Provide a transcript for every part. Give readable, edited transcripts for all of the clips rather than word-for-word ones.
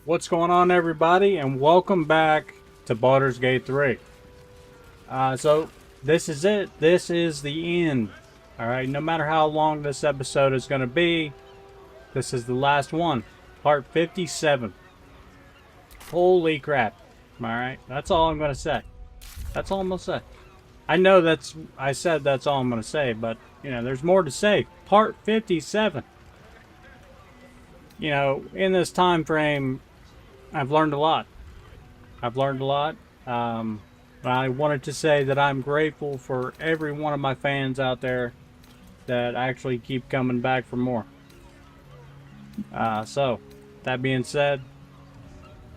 What's going on, everybody, and welcome back to Baldur's Gate 3. So this is it. This is the end. Alright, no matter how long this episode is going to be, this is the last one. Part 57. Holy crap. Alright, that's all I'm going to say. That's all I'm going to say. I know I said that's all I'm going to say, but, you know, there's more to say. Part 57. You know, in this time frame, I've learned a lot. I wanted to say that I'm grateful for every one of my fans out there that actually keep coming back for more. So, that being said,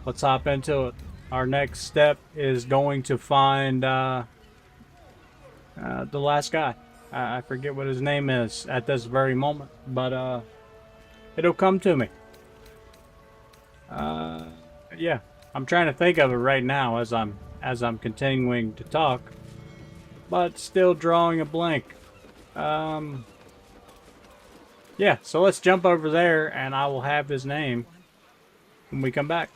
let's hop into it. Our next step is going to find the last guy. I forget what his name is at this very moment, but it'll come to me. Yeah, I'm trying to think of it right now as I'm continuing to talk, but still drawing a blank. Yeah, so let's jump over there and I will have his name when we come back.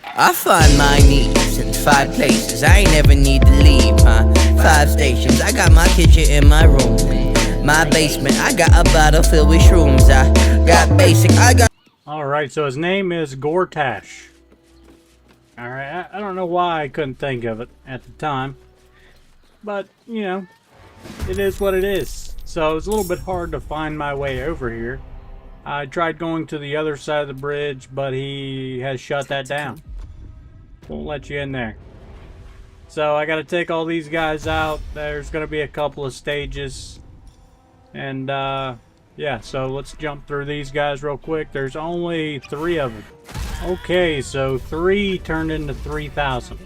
I find my needs in 5 places. I ain't never need to leave, huh? 5 stations. I got my kitchen in my room. My basement, I got a bottle filled with shrooms. I got basic, I got... Alright, so his name is Gortash. Alright, I don't know why I couldn't think of it at the time. But, you know, it is what it is. So it's a little bit hard to find my way over here. I tried going to the other side of the bridge, but he has shut that down. Won't let you in there. So I gotta take all these guys out. There's gonna be a couple of stages. And, yeah, so let's jump through these guys real quick. There's only 3 of them. Okay, so 3 turned into 3,000.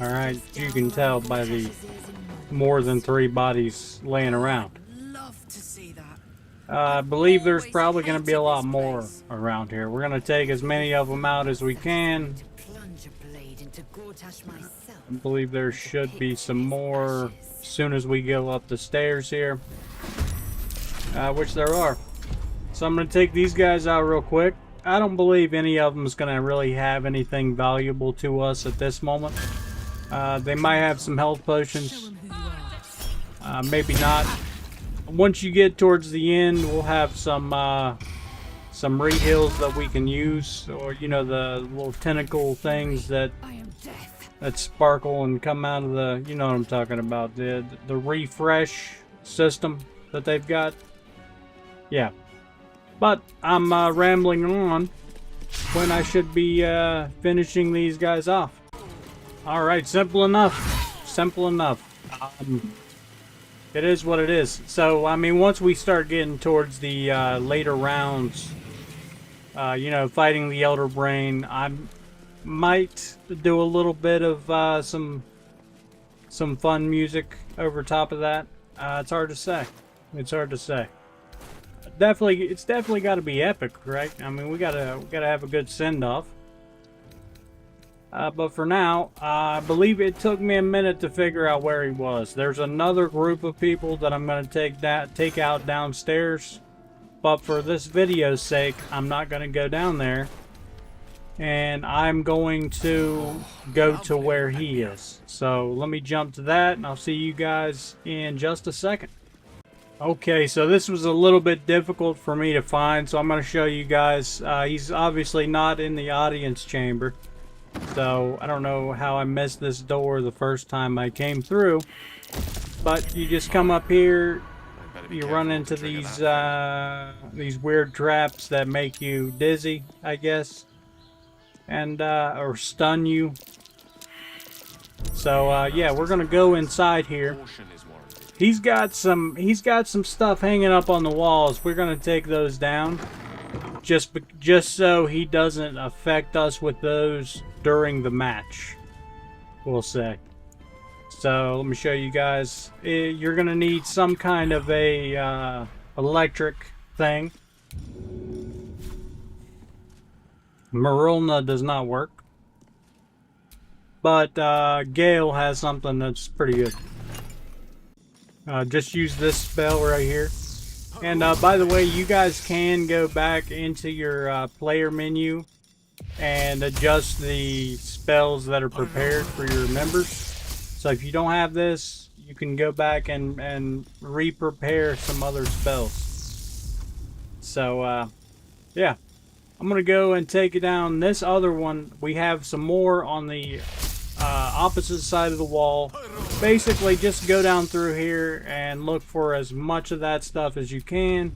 Alright, you can tell by the more than 3 bodies laying around. I believe there's probably going to be a lot more around here. We're going to take as many of them out as we can. I believe there should be some more as soon as we go up the stairs here. Which there are. So I'm going to take these guys out real quick. I don't believe any of them is going to really have anything valuable to us at this moment. They might have some health potions. Maybe not. Once you get towards the end, we'll have some re-heals that we can use. Or, you know, the little tentacle things that sparkle and come out of the... You know what I'm talking about. The refresh system that they've got. Yeah. But I'm rambling on when I should be finishing these guys off. Alright, simple enough. Simple enough. It is what it is. So, I mean, once we start getting towards the later rounds, you know, fighting the Elder Brain, I might do a little bit of some fun music over top of that. It's hard to say. It's hard to say. It's definitely got to be epic, right? I mean, we gotta have a good send-off. But for now, I believe it took me a minute to figure out where he was. There's another group of people that I'm going to take out downstairs. But for this video's sake, I'm not going to go down there. And I'm going to go to where he is. So let me jump to that, and I'll see you guys in just a second. Okay, so this was a little bit difficult for me to find, so I'm going to show you guys. He's obviously not in the audience chamber. So, I don't know how I missed this door the first time I came through. But you just come up here, you run into these weird traps that make you dizzy, I guess. And, or stun you. So, yeah, we're gonna go inside here. He's got some stuff hanging up on the walls. We're gonna take those down. Just so he doesn't affect us with those during the match, we'll say. So let me show you guys. You're gonna need some kind of a electric thing. Marilna does not work, but Gale has something that's pretty good. Just use this spell right here. And by the way, you guys can go back into your player menu and adjust the spells that are prepared for your members. So if you don't have this, you can go back and re-prepare some other spells. So yeah, I'm gonna go and take down this other one. We have some more on the opposite side of the wall. Basically, just go down through here and look for as much of that stuff as you can.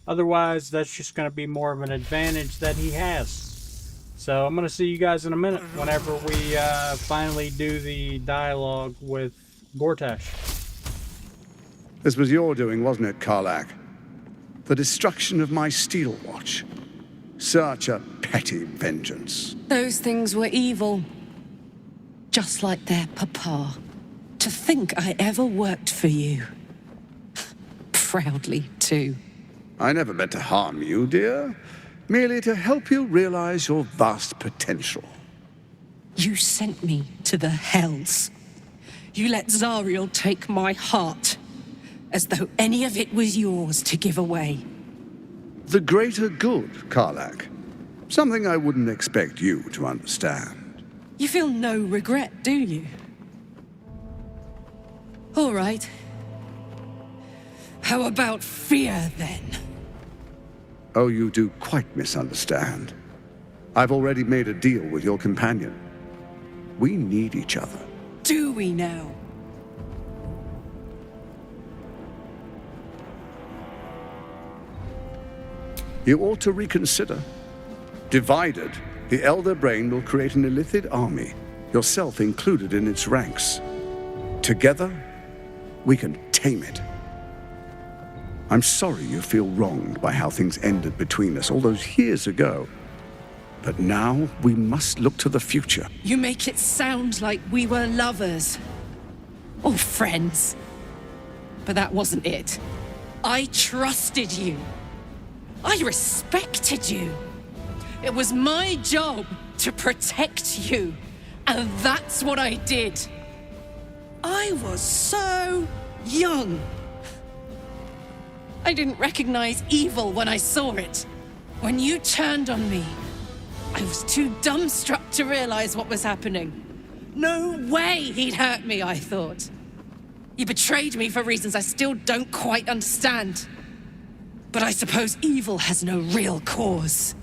Otherwise, that's just going to be more of an advantage that he has. So I'm going to see you guys in a minute whenever we finally do the dialogue with Gortash. This was your doing, wasn't it, Karlach? The destruction of my steel watch. Such a petty vengeance. Those things were evil. Just like their papa. To think I ever worked for you. Proudly, too. I never meant to harm you, dear. Merely to help you realize your vast potential. You sent me to the hells. You let Zariel take my heart. As though any of it was yours to give away. The greater good, Karlach. Something I wouldn't expect you to understand. You feel no regret, do you? All right. How about fear, then? Oh, you do quite misunderstand. I've already made a deal with your companion. We need each other. Do we now? You ought to reconsider. Divided, the Elder Brain will create an Illithid army, yourself included in its ranks. Together, we can tame it. I'm sorry you feel wronged by how things ended between us all those years ago. But now, we must look to the future. You make it sound like we were lovers. Or friends. But that wasn't it. I trusted you. I respected you. It was my job to protect you. And that's what I did. I was so young. I didn't recognize evil when I saw it. When you turned on me, I was too dumbstruck to realize what was happening. No way he'd hurt me, I thought. You betrayed me for reasons I still don't quite understand. But I suppose evil has no real cause.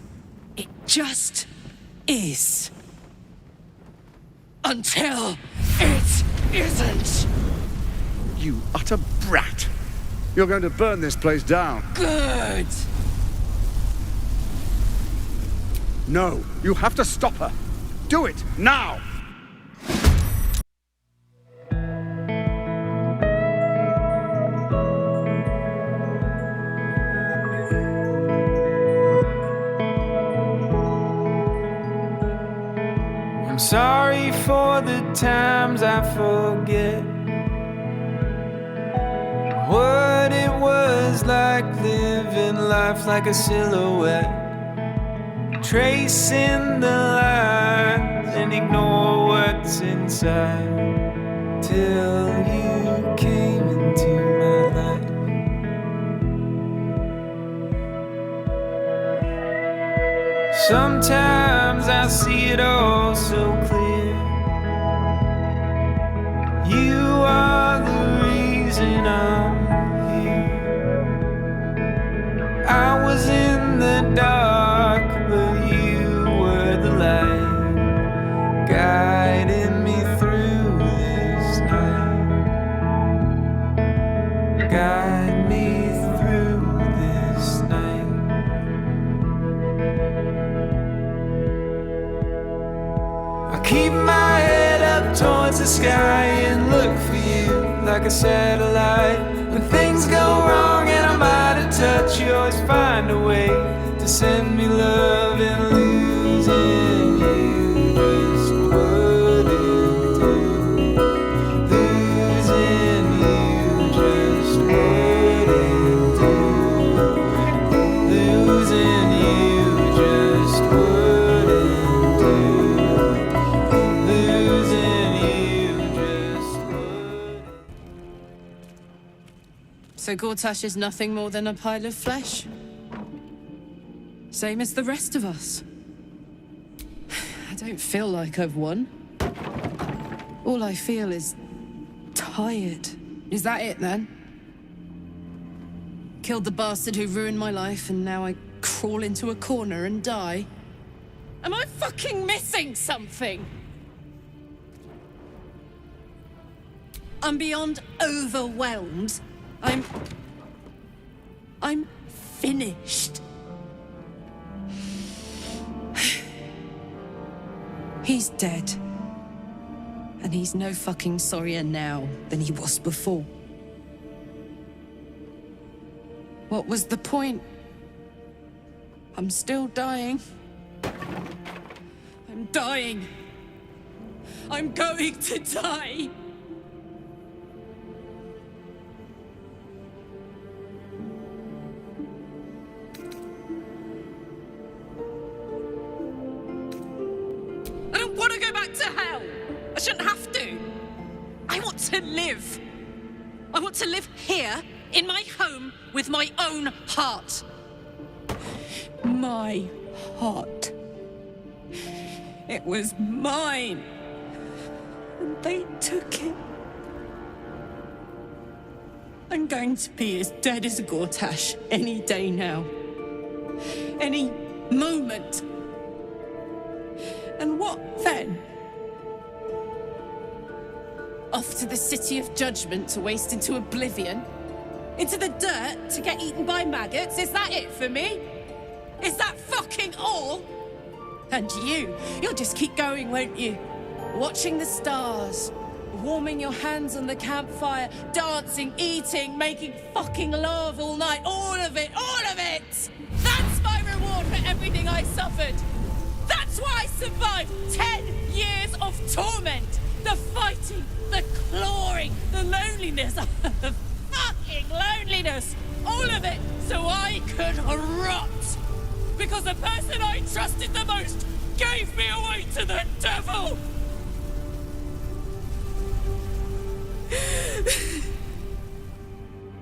It just is. Until it isn't. You utter brat. You're going to burn this place down. Good. No, you have to stop her. Do it, now! I'm sorry for the times I forget what it was like living life like a silhouette, tracing the lines and ignore what's inside till you came into my life. Sometimes I see it all so clear. You are the reason I'm here. I was in the dark, but you were the light, guiding me through this night. Guide me through this night. Keep my head up towards the sky and look for you like a satellite. When things go wrong and I'm out of touch, you always find a way to send me love, and losing you just wouldn't do. Losing you just wouldn't do. Losing you just wouldn't do. So Gortash is nothing more than a pile of flesh? Same as the rest of us. I don't feel like I've won. All I feel is tired. Is that it, then? Killed the bastard who ruined my life, and now I crawl into a corner and die? Am I fucking missing something? I'm beyond overwhelmed. I'm finished. He's dead. And he's no fucking sorrier now than he was before. What was the point? I'm still dying. I'm dying. I'm going to die. I don't want to go back to hell. I shouldn't have to. I want to live. I want to live here, in my home, with my own heart. My heart. It was mine. And they took it. I'm going to be as dead as a Gortash any day now. Any moment. And what then? Off to the City of Judgment to waste into oblivion? Into the dirt to get eaten by maggots? Is that it for me? Is that fucking all? And you'll just keep going, won't you? Watching the stars, warming your hands on the campfire, dancing, eating, making fucking love all night. All of it, all of it! That's my reward for everything I suffered. That's why I survived 10 years of torment. The fighting, the clawing, the loneliness, the fucking loneliness. All of it so I could rot. Because the person I trusted the most gave me away to the devil.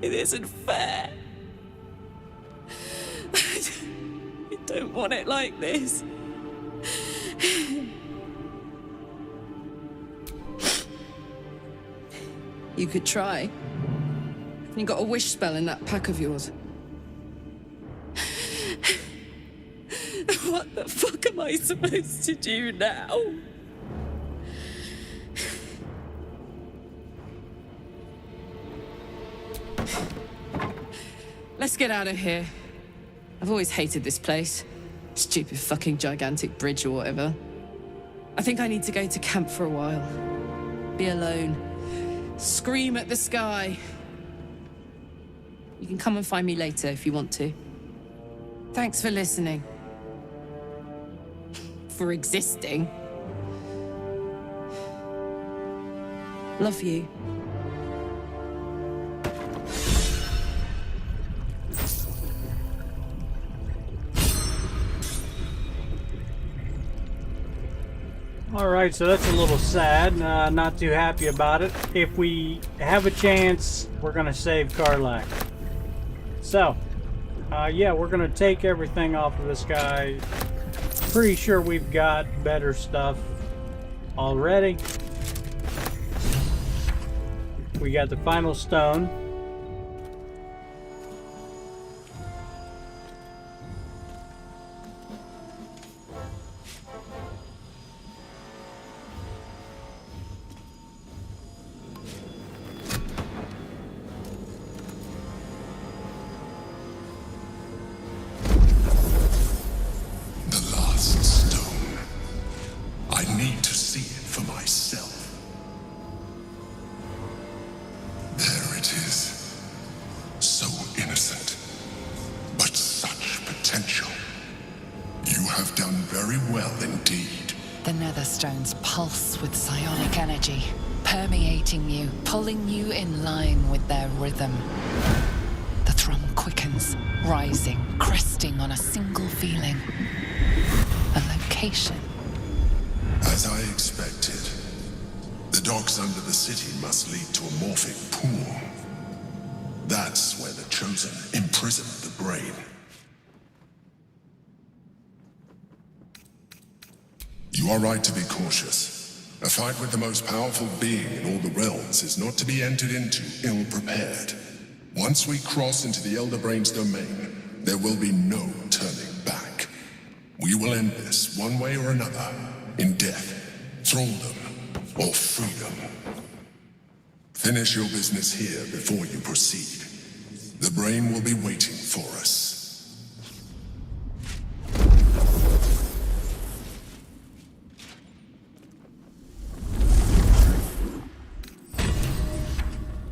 It isn't fair. I don't want it like this. You could try. You got a wish spell in that pack of yours. What the fuck am I supposed to do now? Let's get out of here. I've always hated this place. Stupid fucking gigantic bridge or whatever. I think I need to go to camp for a while. Be alone. Scream at the sky. You can come and find me later if you want to. Thanks for listening. For existing. Love you. Alright, so that's a little sad. Not too happy about it. If we have a chance, we're going to save Karlach. So, yeah, we're going to take everything off of this guy. Pretty sure we've got better stuff already. We got the final stone. Pulse with psionic energy, permeating you, pulling you in line with their rhythm. The thrum quickens, rising, cresting on a single feeling. A location. As I expected, the docks under the city must lead to a morphing pool. That's where the Chosen imprisoned the brain. You are right to be cautious. A fight with the most powerful being in all the realms is not to be entered into ill-prepared. Once we cross into the Elder Brain's domain, there will be no turning back. We will end this one way or another, in death, thraldom, or freedom. Finish your business here before you proceed. The Brain will be waiting for us.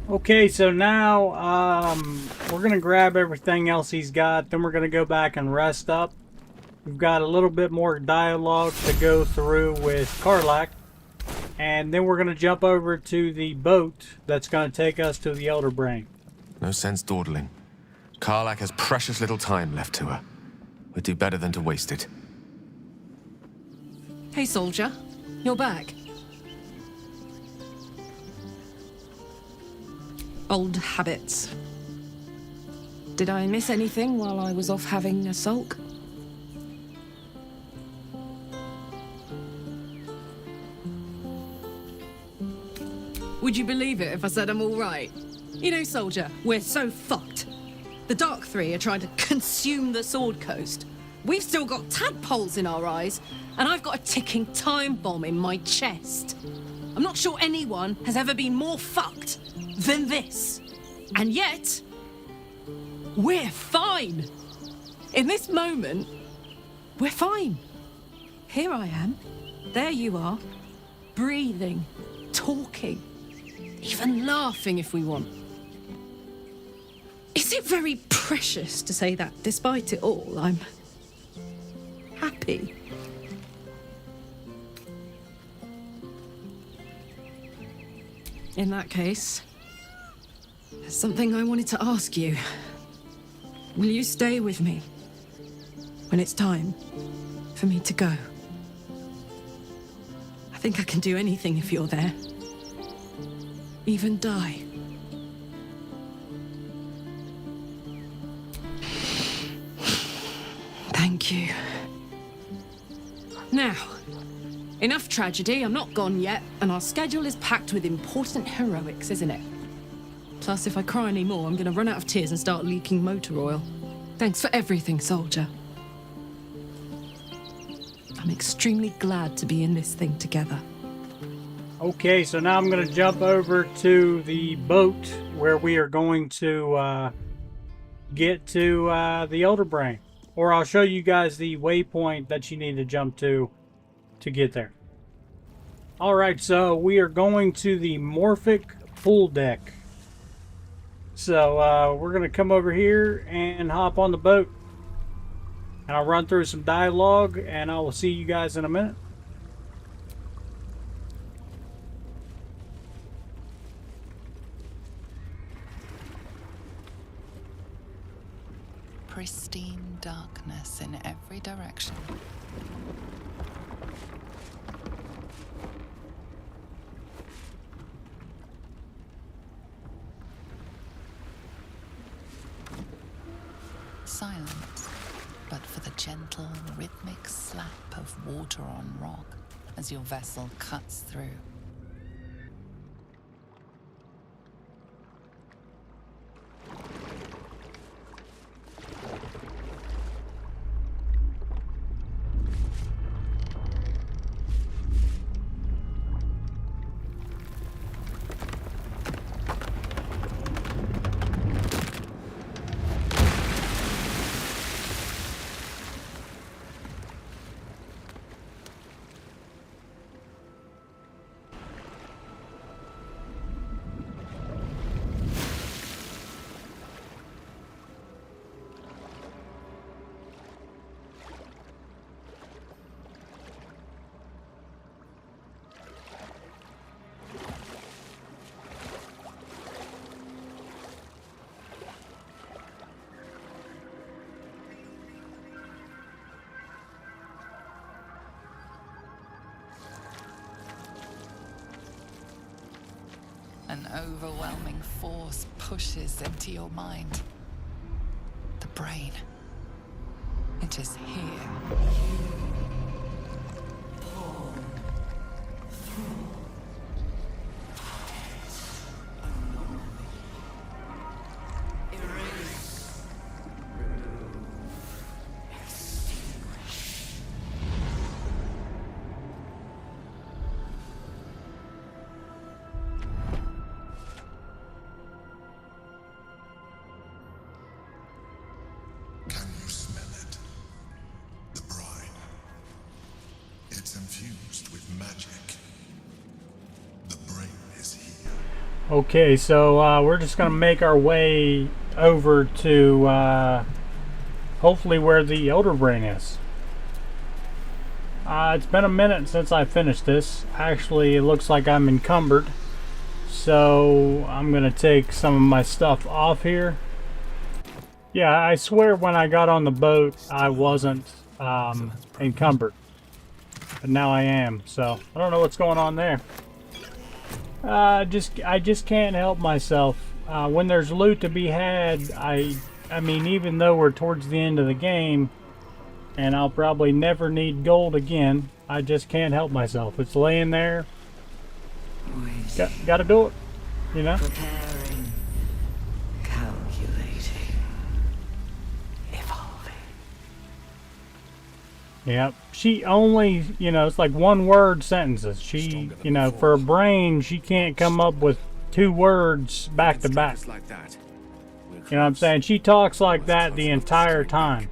Okay, so now we're going to grab everything else he's got, then we're going to go back and rest up. We've got a little bit more dialogue to go through with Karlach, and then we're going to jump over to the boat that's going to take us to the Elder Brain. No sense dawdling. Karlach has precious little time left to her. We'd do better than to waste it. Hey, soldier. You're back. Old habits. Did I miss anything while I was off having a sulk? Would you believe it if I said I'm all right? You know, soldier, we're so fucked. The Dark Three are trying to consume the Sword Coast. We've still got tadpoles in our eyes, and I've got a ticking time bomb in my chest. I'm not sure anyone has ever been more fucked than this. And yet, we're fine. In this moment, we're fine. Here I am. There you are. Breathing, talking, even laughing if we want. Is it very precious to say that despite it all, I'm happy? In that case, there's something I wanted to ask you. Will you stay with me when it's time for me to go? I think I can do anything if you're there. Even die. Thank you. Now, enough tragedy, I'm not gone yet, and our schedule is packed with important heroics, isn't it? Plus, if I cry anymore, I'm gonna run out of tears and start leaking motor oil. Thanks for everything, soldier. I'm extremely glad to be in this thing together. Okay, so now I'm going to jump over to the boat where we are going to get to the Elder Brain. Or I'll show you guys the waypoint that you need to jump to get there. Alright, so we are going to the Morphic pool deck. So we're going to come over here and hop on the boat. And I'll run through some dialogue and I will see you guys in a minute. Pristine darkness in every direction. Silence, but for the gentle, rhythmic slap of water on rock as your vessel cuts through. An overwhelming force pushes into your mind. The brain. It is here. infused with magic. The brain is here. Okay, so we're just gonna make our way over to hopefully where the Elder Brain is. It's been a minute since I finished this. Actually, it looks like I'm encumbered, so I'm gonna take some of my stuff off here. Yeah, I swear when I got on the boat I wasn't encumbered, but now I am, so I don't know what's going on there. I just can't help myself. When there's loot to be had, I mean, even though we're towards the end of the game and I'll probably never need gold again, I just can't help myself. It's laying there. Gotta do it, you know? Preparing, calculating, evolving. Yep. She only, you know, it's like one word sentences. She, you know, for a brain, she can't come up with 2 words back to back. You know what I'm saying? She talks like that the entire time.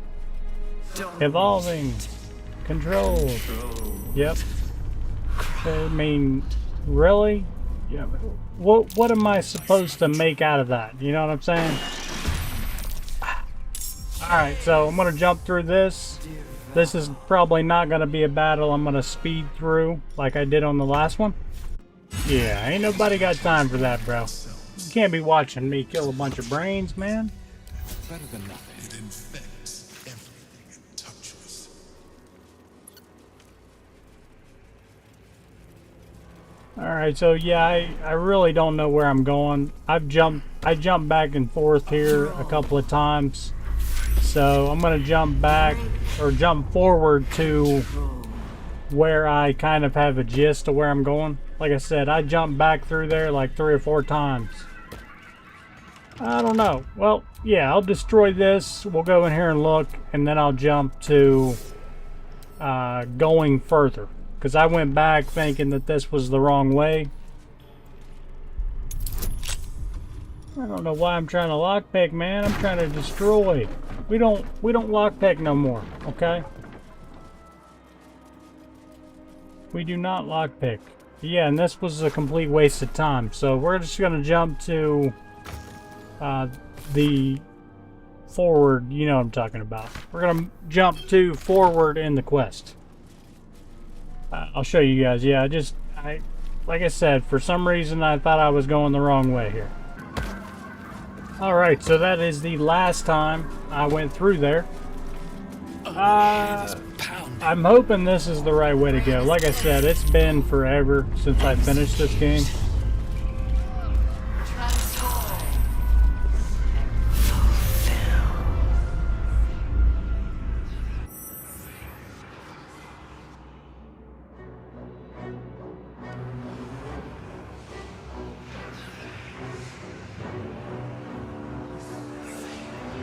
Evolving. Control. Yep. I mean, really? Yeah. What am I supposed to make out of that? You know what I'm saying? Alright, so I'm going to jump through this. This is probably not going to be a battle I'm going to speed through like I did on the last one. Yeah, ain't nobody got time for that, bro. You can't be watching me kill a bunch of brains, man. Better than nothing. It infects everything it touches. Alright, so yeah, I really don't know where I'm going. I jumped back and forth here a couple of times. So I'm going to jump back or jump forward to where I kind of have a gist of where I'm going. Like I said, I jumped back through there like 3 or 4 times. I don't know. Well, yeah, I'll destroy this. We'll go in here and look, and then I'll jump to going further. Because I went back thinking that this was the wrong way. I don't know why I'm trying to lockpick, man. I'm trying to destroy. We don't lockpick no more, okay? We do not lockpick. Yeah, and this was a complete waste of time. So we're just gonna jump to the forward. You know what I'm talking about. We're gonna jump to forward in the quest. I'll show you guys. Yeah, like I said, for some reason I thought I was going the wrong way here. Alright, so that is the last time I went through there. I'm hoping this is the right way to go. Like I said, it's been forever since I finished this game.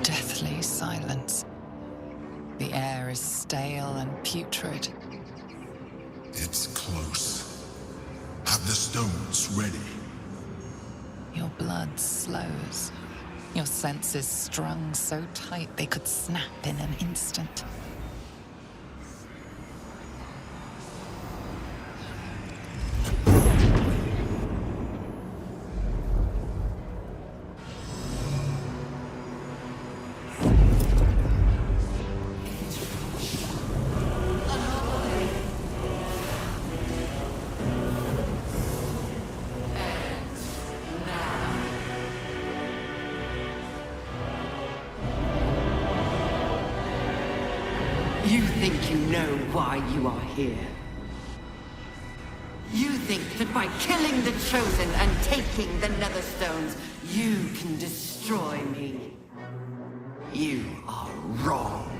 Deathly silence. The air is stale and putrid. It's close. Have the stones ready. Your blood slows. Your senses strung so tight they could snap in an instant. You think you know why you are here. You think that by killing the Chosen and taking the Netherstones, you can destroy me. You are wrong.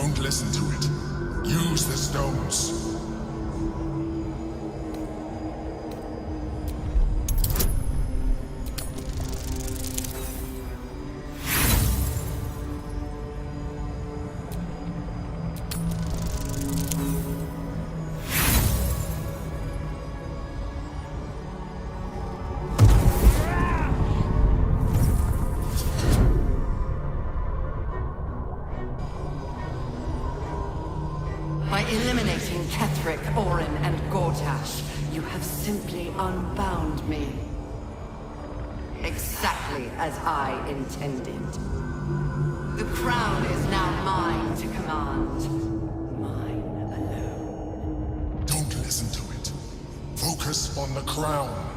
Don't listen to it. Use the stones. By eliminating Ketheric, Orin, and Gortash, you have simply unbound me. Exactly as I intended. The crown is now mine to command. Mine alone. Don't listen to it. Focus on the crown.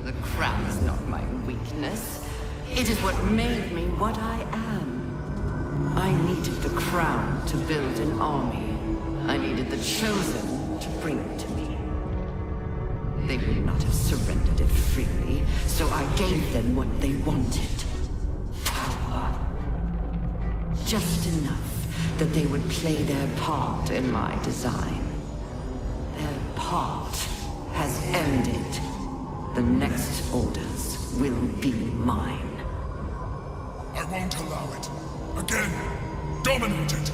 The crown is not my weakness. It is what made me what I am. I needed the crown to build an army. I needed the Chosen to bring it to me. They would not have surrendered it freely, so I gave them what they wanted. Power. Just enough that they would play their part in my design. Their part has ended. The next orders will be mine. I won't allow it. Again, dominate it.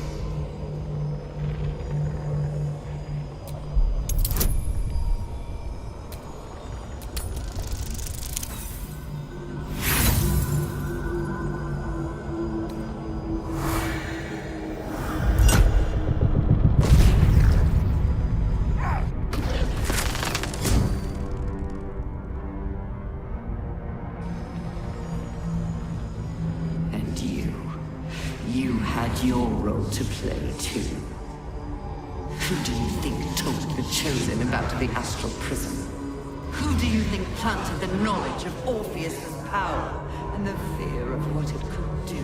And you had your role to play too. Who do you think told the Chosen about the Astral Prism? Who do you think planted the knowledge of Orpheus's power and the fear of what it could do?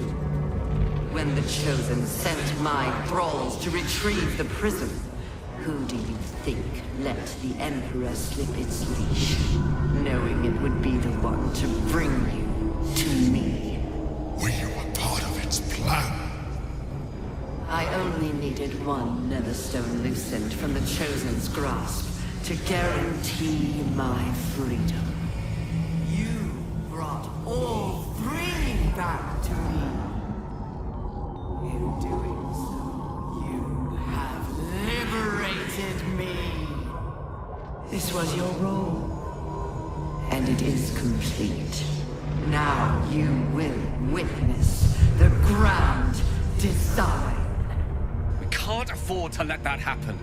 When the Chosen sent my thralls to retrieve the prism, who do you think let the Emperor slip its leash, knowing it would be the one to bring you to me? Were you a part of its plan? I only needed one Netherstone loosened from the Chosen's grasp to guarantee my freedom. You brought all three back to me. In doing so, you have liberated me. This was your role, and it is complete. Now you will witness the grand design. We can't afford to let that happen.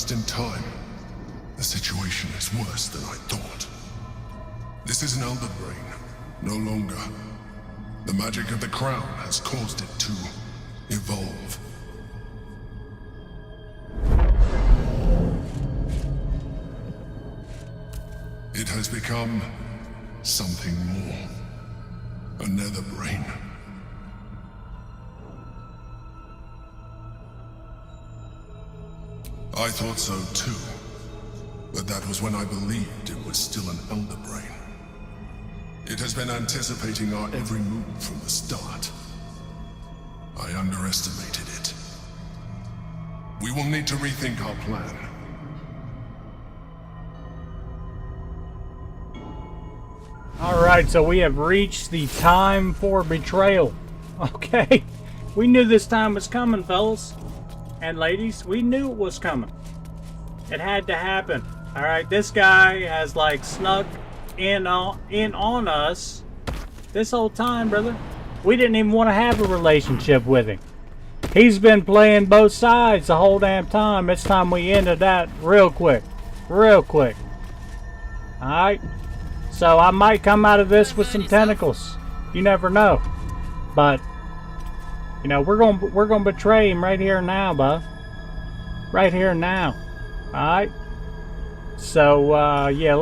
just in time. The situation is worse than I thought. This is an Elder Brain, no longer. The magic of the crown has caused it to evolve. It has become something more. A nether brain. I thought so too, but that was when I believed it was still an Elder Brain. It has been anticipating our every move from the start. I underestimated it. We will need to rethink our plan. Alright, so we have reached the time for betrayal. Okay, we knew this time was coming, fellas and ladies. We knew it was coming. It had to happen. Alright, this guy has like snuck in on us this whole time, brother. We didn't even want to have a relationship with him. He's been playing both sides the whole damn time. It's time we ended that real quick. Real quick. Alright. So I might come out of this with some tentacles. You never know. But you know, we're gonna betray him right here and now, bud. Right here and now. Alright? So yeah,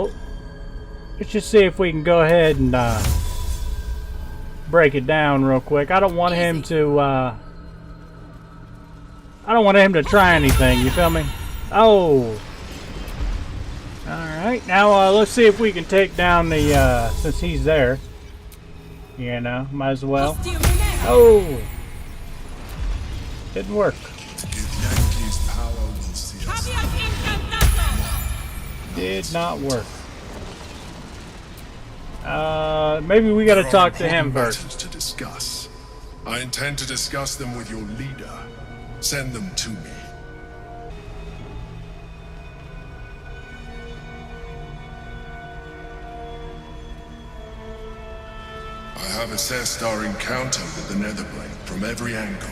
let's just see if we can go ahead and break it down real quick. I don't want him to try anything, you feel me? Oh. Alright, now let's see if we can take down the, since he's there. You know, might as well. Oh! Didn't work. Did not work. Maybe we gotta talk to him first. To discuss. I intend to discuss them with your leader. Send them to me. I have assessed our encounter with the Netherbrain from every angle.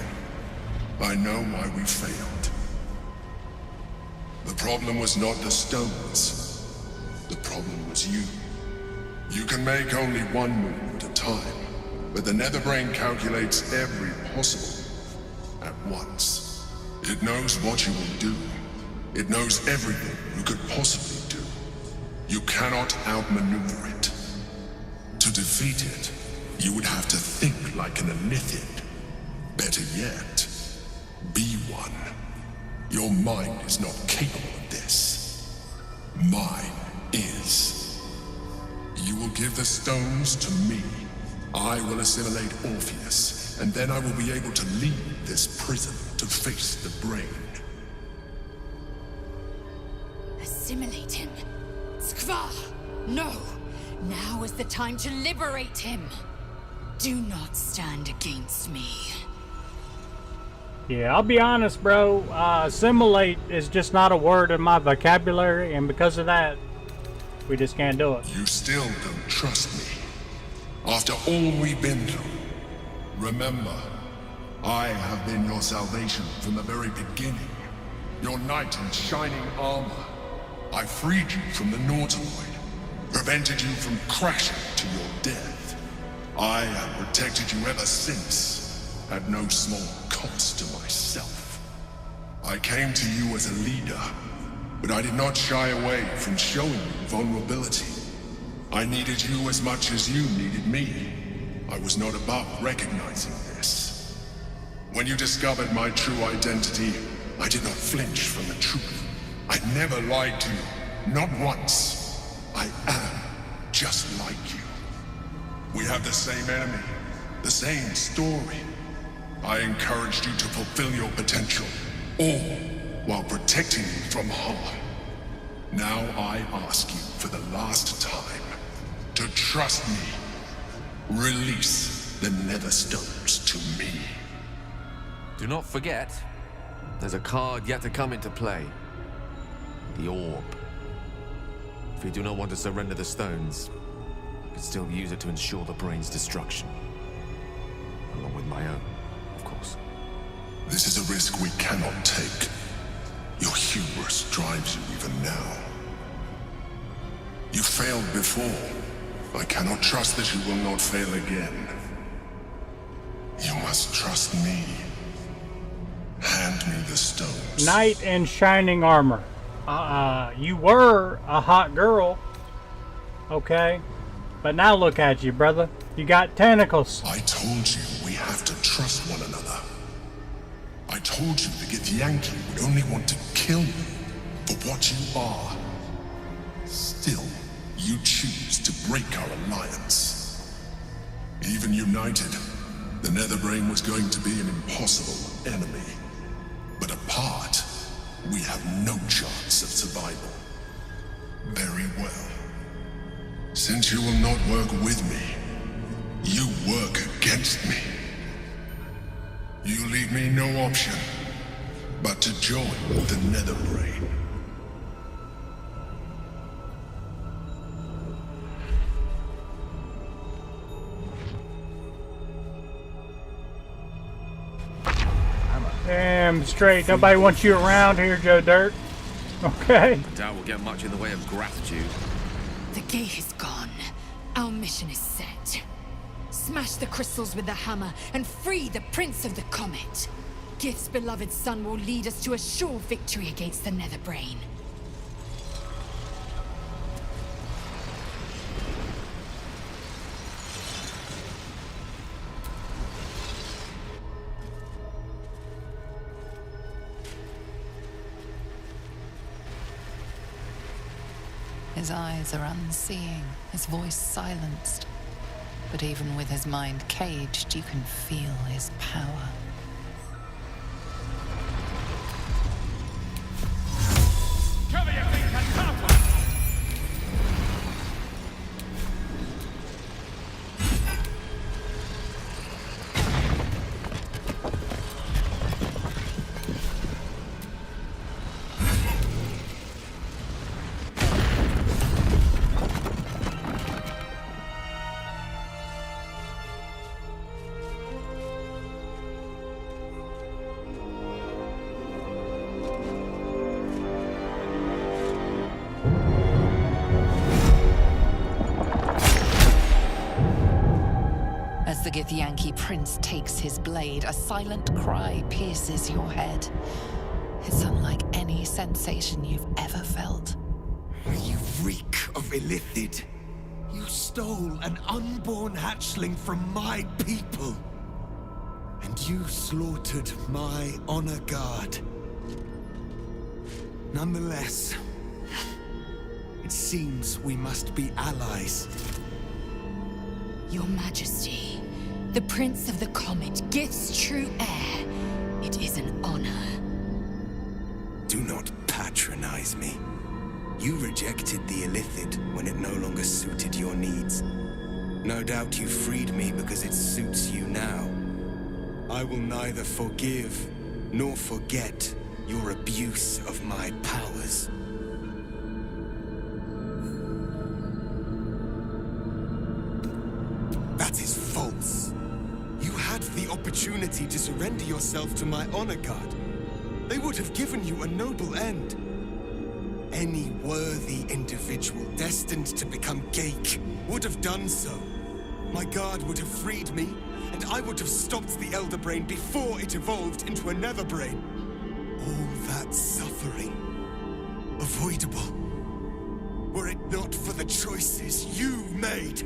I know why we failed. The problem was not the stones. The problem was you. You can make only one move at a time, but the Netherbrain calculates every possible at once. It knows what you will do. It knows everything you could possibly do. You cannot outmaneuver it. To defeat it, you would have to think like an Elithid. Better yet, be one. Your mind is not capable of this. Mine is. You will give the stones to me. I will assimilate Orpheus, and then I will be able to leave this prison to face the brain. Assimilate him? Skvar! No! Now is the time to liberate him! Do not stand against me. Yeah, I'll be honest, bro. Assimilate is just not a word in my vocabulary, and because of that, we just can't do it. You still don't trust me. After all we've been through, remember, I have been your salvation from the very beginning. Your knight in shining armor. I freed you from the Nautiloid, prevented you from crashing to your death. I have protected you ever since, at no small cost to myself. I came to you as a leader, but I did not shy away from showing you vulnerability. I needed you as much as you needed me. I was not above recognizing this. When you discovered my true identity, I did not flinch from the truth. I never lied to you, not once. I am just like you. We have the same enemy, the same story. I encouraged you to fulfill your potential, all while protecting you from harm. Now I ask you for the last time to trust me. Release the Netherstones to me. Do not forget, there's a card yet to come into play. The Orb. If you do not want to surrender the stones, you can still use it to ensure the brain's destruction. Along with my own, of course. This is a risk we cannot take. Your hubris drives you even now. You failed before. I cannot trust that you will not fail again. You must trust me. Hand me the stones. Knight in shining armor. You were a hot girl. Okay? But now look at you, brother. You got tentacles. I told you we have to trust one another. I told you the Githyanki would only want to kill you for what you are. Still, you choose to break our alliance. Even united, the Netherbrain was going to be an impossible enemy. But apart, we have no chance of survival. Very well. Since you will not work with me, you work against me. You leave me no option but to join the Netherbrain. Damn straight. Nobody wants you around here, Joe Dirt. Okay. I doubt we'll get much in the way of gratitude. The gate is gone. Our mission is set. Smash the crystals with the hammer and free the Prince of the Comet. Gith's beloved son will lead us to a sure victory against the Netherbrain. His eyes are unseeing, his voice silenced. But even with his mind caged, you can feel his power. Cover your feet and come! As the Githyanki prince takes his blade, a silent cry pierces your head. It's unlike any sensation you've ever felt. You reek of illithid. You stole an unborn hatchling from my people. And you slaughtered my honor guard. Nonetheless, it seems we must be allies. Your Majesty, the Prince of the Comet, Gith's true heir. It is an honor. Do not patronize me. You rejected the illithid when it no longer suited your needs. No doubt you freed me because it suits you now. I will neither forgive nor forget your abuse of my powers. That is false. You had the opportunity to surrender yourself to my honor guard. They would have given you a noble end. Any worthy individual destined to become Geik would have done so. My guard would have freed me, and I would have stopped the Elder Brain before it evolved into a Nether Brain. All that suffering, avoidable, were it not for the choices you made.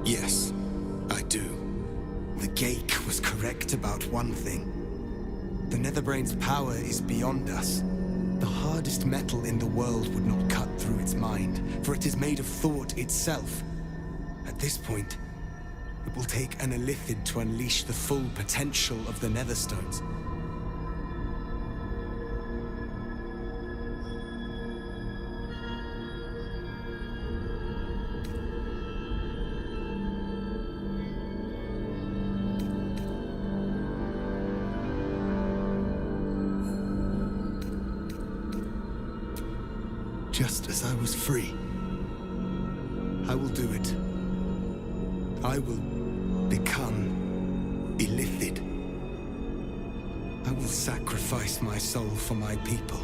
Yes, I do. The Geik was correct about one thing. The Netherbrain's power is beyond us. The hardest metal in the world would not cut through its mind, for it is made of thought itself. At this point, it will take an illithid to unleash the full potential of the Netherstones. Just as I was free, I will do it. I will become illithid. I will sacrifice my soul for my people.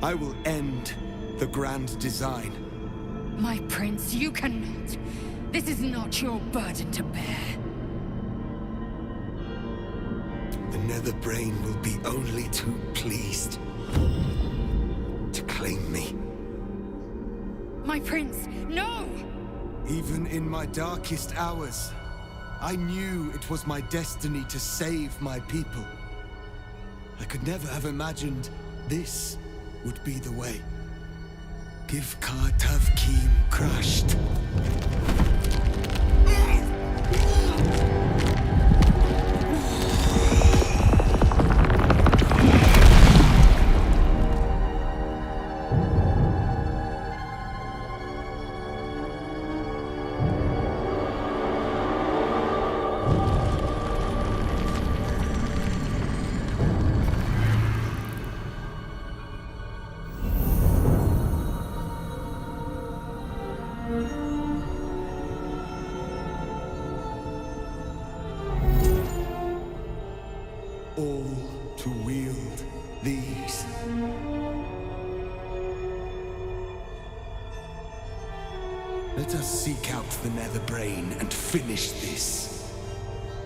I will end the grand design. My prince, you cannot. This is not your burden to bear. The Nether Brain will be only too pleased to claim me. My prince, no! Even in my darkest hours, I knew it was my destiny to save my people. I could never have imagined this would be the way. Give Tavkim crushed. All to wield these. Let us seek out the Nether Brain and finish this.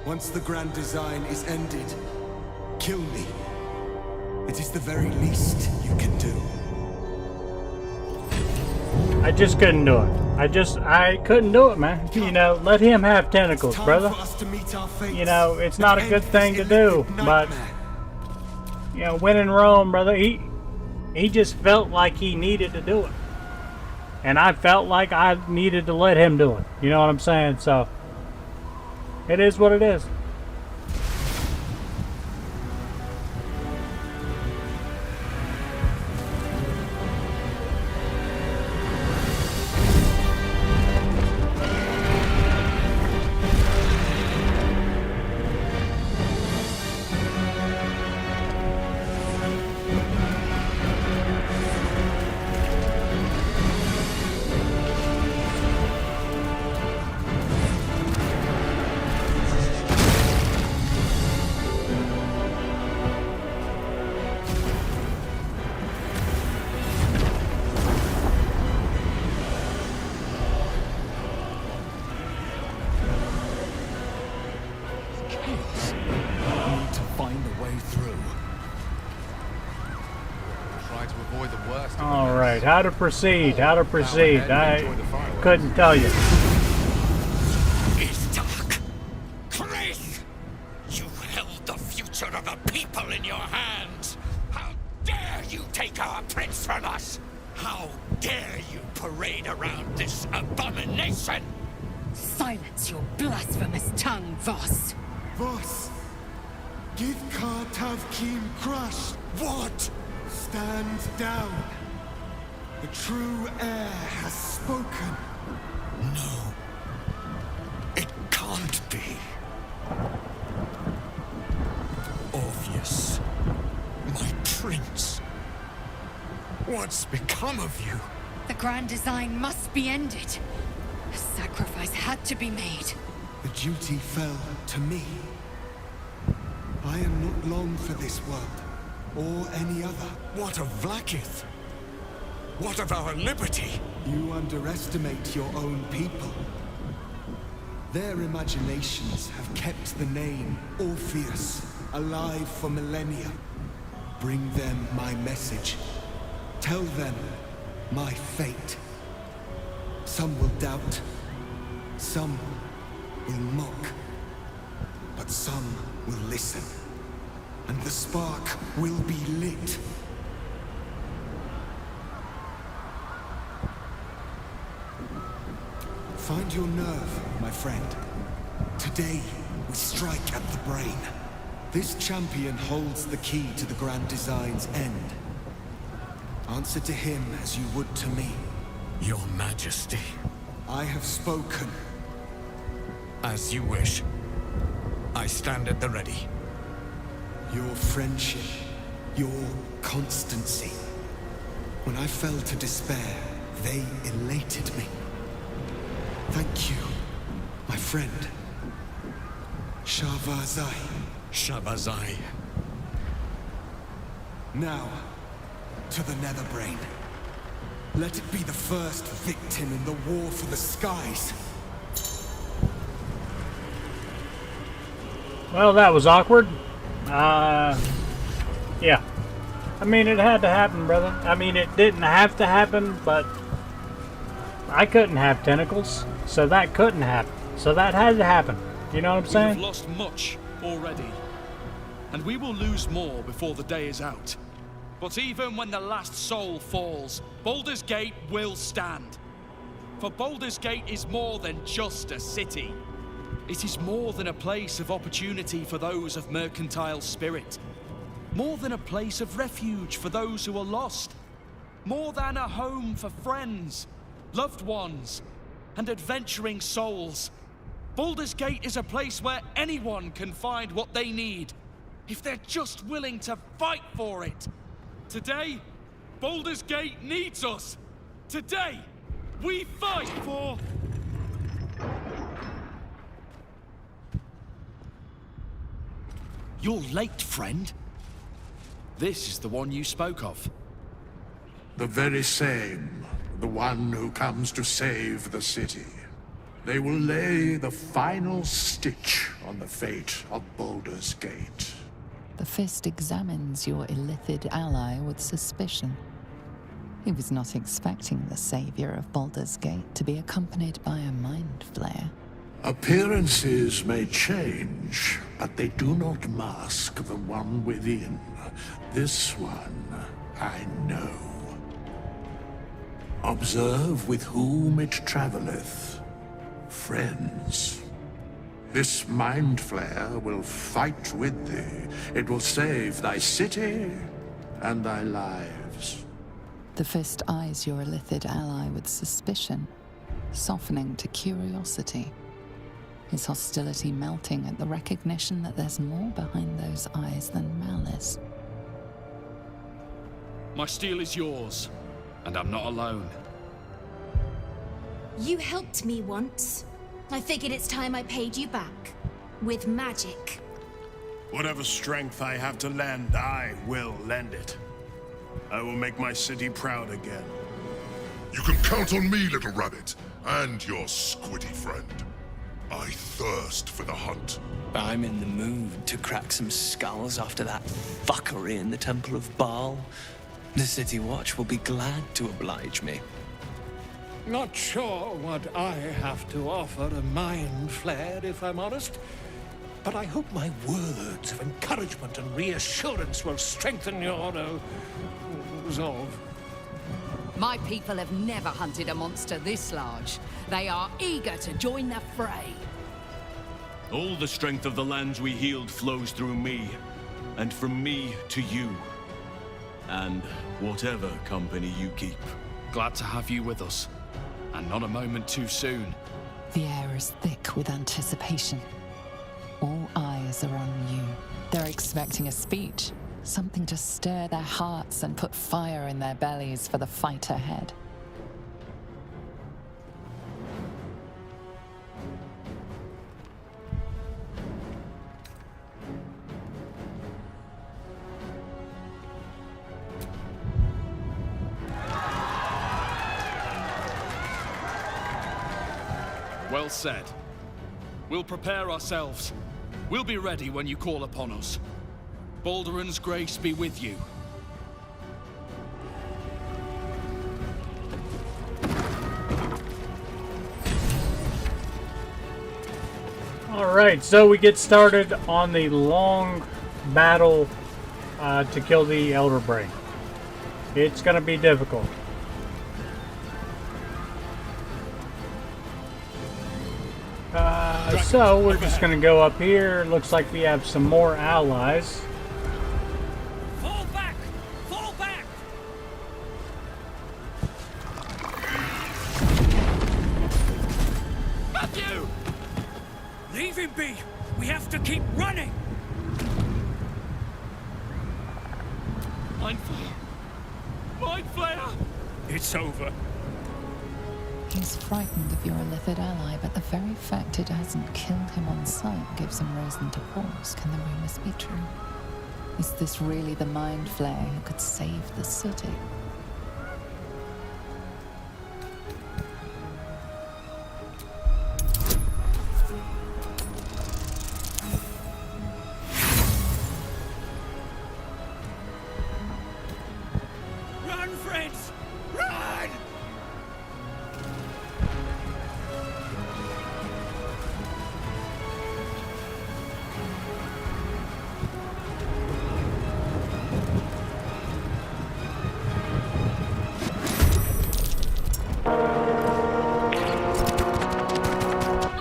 Once the grand design is ended, kill me. It is the very least you can do. I just couldn't do it. I couldn't do it, man. You know, let him have tentacles, brother. You know, it's not a good thing to do, but, you know, when in Rome, brother, he just felt like he needed to do it. And I felt like I needed to let him do it. You know what I'm saying? So, it is what it is. Alright, how to proceed, how to proceed. I couldn't tell you. It's dark. Chris! You held the future of the people in your hands. How dare you take our prince from us? How dare you parade around this abomination? Silence your blasphemous tongue, Voss. Voss! Give Tavkim crushed! What? Stand down. The true heir has spoken. No. It can't be. Orpheus. My prince. What's become of you? The grand design must be ended. A sacrifice had to be made. The duty fell to me. I am not long for this world, or any other. What of Vlaakith? What of our liberty? You underestimate your own people. Their imaginations have kept the name Orpheus alive for millennia. Bring them my message. Tell them my fate. Some will doubt. Some will mock. But some will listen. And the spark will be lit. Find your nerve, my friend. Today, we strike at the brain. This champion holds the key to the Grand Design's end. Answer to him as you would to me. Your Majesty. I have spoken. As you wish. I stand at the ready. Your friendship, your constancy. When I fell to despair, they elated me. Thank you My friend. Shavazai. Shabazai. Now, to the Netherbrain. Let it be the first victim in the war for the skies. Well, that was awkward. Yeah. I mean, it had to happen, brother. I mean, it didn't have to happen, but I couldn't have tentacles, so that couldn't happen. So that had to happen. You know what I'm saying? We've lost much already, and we will lose more before the day is out. But even when the last soul falls, Baldur's Gate will stand. For Baldur's Gate is more than just a city. It is more than a place of opportunity for those of mercantile spirit. More than a place of refuge for those who are lost. More than a home for friends, loved ones, and adventuring souls. Baldur's Gate is a place where anyone can find what they need, if they're just willing to fight for it. Today, Baldur's Gate needs us. Today, we fight for... You're late, friend. This is the one you spoke of. The very same. The one who comes to save the city. They will lay the final stitch on the fate of Baldur's Gate. The Fist examines your illithid ally with suspicion. He was not expecting the savior of Baldur's Gate to be accompanied by a mind flayer. Appearances may change, but they do not mask the one within. This one, I know. Observe with whom it traveleth. Friends. This mind flare will fight with thee. It will save thy city and thy lives. The Fist eyes your illithid ally with suspicion, softening to curiosity. His hostility melting at the recognition that there's more behind those eyes than malice. My steel is yours, and I'm not alone. You helped me once. I figured it's time I paid you back. With magic. Whatever strength I have to lend, I will lend it. I will make my city proud again. You can count on me, little rabbit, and your squiddy friend. I thirst for the hunt. I'm in the mood to crack some skulls after that fuckery in the Temple of Baal. The City Watch will be glad to oblige me. Not sure what I have to offer a mind flare, if I'm honest. But I hope my words of encouragement and reassurance will strengthen your resolve. My people have never hunted a monster this large. They are eager to join the fray. All the strength of the lands we healed flows through me, and from me to you. And whatever company you keep. Glad to have you with us, and not a moment too soon. The air is thick with anticipation. All eyes are on you. They're expecting a speech, something to stir their hearts and put fire in their bellies for the fight ahead. Well said. We'll prepare ourselves. We'll be ready when you call upon us. Balduran's grace be with you. Alright, so we get started on the long battle to kill the Elder Brain. It's going to be difficult. So we're just going to go up here. Looks like we have some more allies. Fall back! Fall back! Matthew! Leave him be! We have to keep running! Mind Flayer! It's over. He's frightened of your illithid ally, but the very fact it hasn't killed him on sight gives him reason to pause. Can the rumors be true? Is this really the Mind Flayer who could save the city? Run, friends! Run!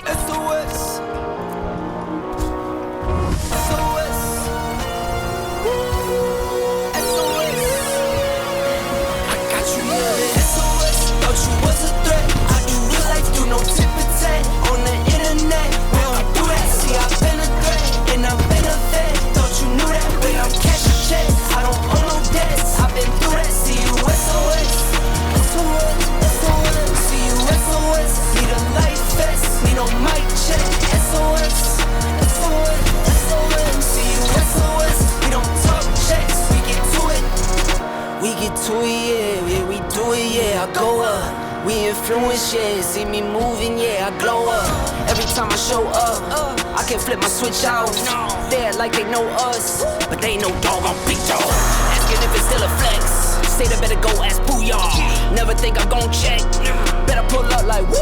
SOS! SOS! SOS! I got you yelling SOS. Thought you was a threat. I do real life, do no tip and tat on the internet. We don't do that. See, I've been a threat and I've been a vet. Thought you knew that, but I'm cashing checks. I don't owe no debts. I've been through that. See you SOS. SOS. SOS. See you SOS. Need a life vest. Need no mic check. SOS. SOS. SOS. See you SOS. We don't talk checks. We get to it. We get to it, yeah, we do it, yeah, I go up. We influence, yeah, see me moving, yeah, I glow up. Every time I show up, I can flip my switch out. They act like they know us, but they know dog on big dog. Asking if it's still a flex, say they better go ask Booyah. Never think I'm gon' check, better pull up like woo.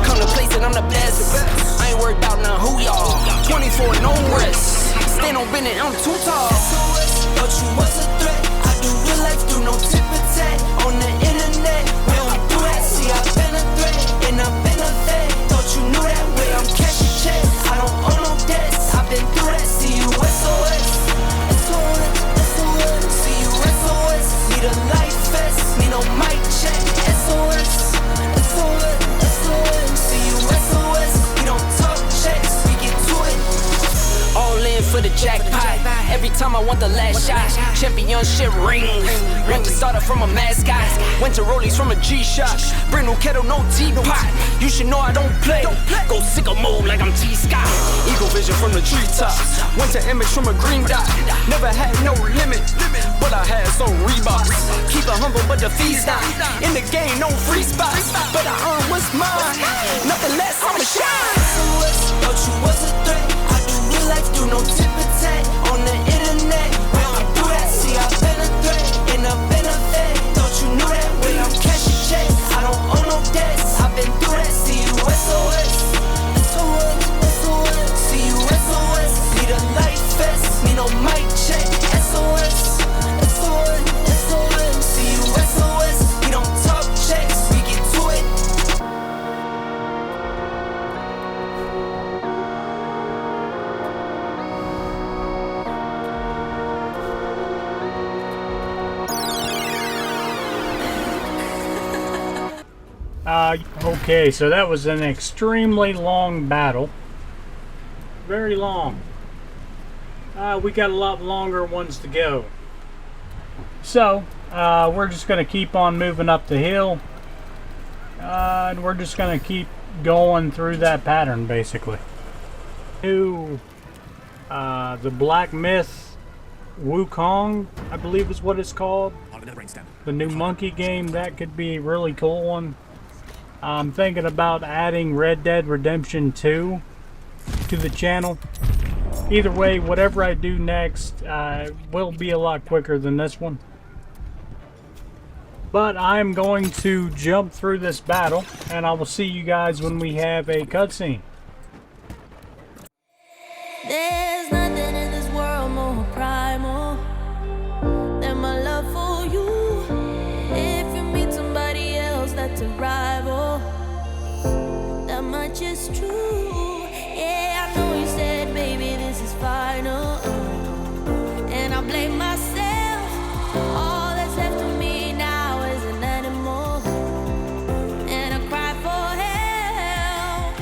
Come to place and I'm the best, I ain't worried about none who y'all. 24, no rest, stand on business, I'm too tall. SOS, thought you was a threat. I do real life, do no tip and tat on the internet. We don't do that. See, I've been a threat and I've been a vet. Thought you knew that way. I'm cashing checks. I don't owe no debts. I've been through that. See you SOS. SOS. SOS. See you SOS. Need a life vest. Need no mic check. SOS. SOS. SOS. See you SOS. We don't talk checks. We get to it. All in for the jackpot. Every time I want the last shot. Championship ring. Ring started from a mascot. Went to Rollies from a G-Shot. Brand new kettle, no teapot. You should know I don't play. Go sicko mode like I'm T-Scott. Eagle vision from the treetops. Went to image from a green dot. Never had no limit, but I had some Reeboks. Keep it humble, but the fee's not. In the game, no free spots. But I earn what's mine. Nothing less, I'ma shine. SOS, thought you was a threat. I do real life, do no tip and tat on the internet. We don't do that. See, I've been a threat and I've been a vet. Thought you knew that way. I'm cashing checks. I don't owe no debts. I've been through that. See you SOS. SOS. SOS. See you SOS. Need a life vest. Need no mic check. SOS. SOS. SOS. See you SOS. We don't talk checks. We get to it. Okay, so that was an extremely long battle. Very long. We got a lot longer ones to go. So, we're just going to keep on moving up the hill. And we're just going to keep going through that pattern, basically. To the Black Myth Wukong, I believe is what it's called. The new monkey game, that could be a really cool one. I'm thinking about adding Red Dead Redemption 2 to the channel. Either way, whatever I do next will be a lot quicker than this one. But I'm going to jump through this battle, and I will see you guys when we have a cutscene. There's nothing in this world more primal than my love for you. If you meet somebody else that's a rival, that much is true. Yeah, I know you said, baby, this is final, and I blame myself. All that's left of me now is an animal, and I cry for help.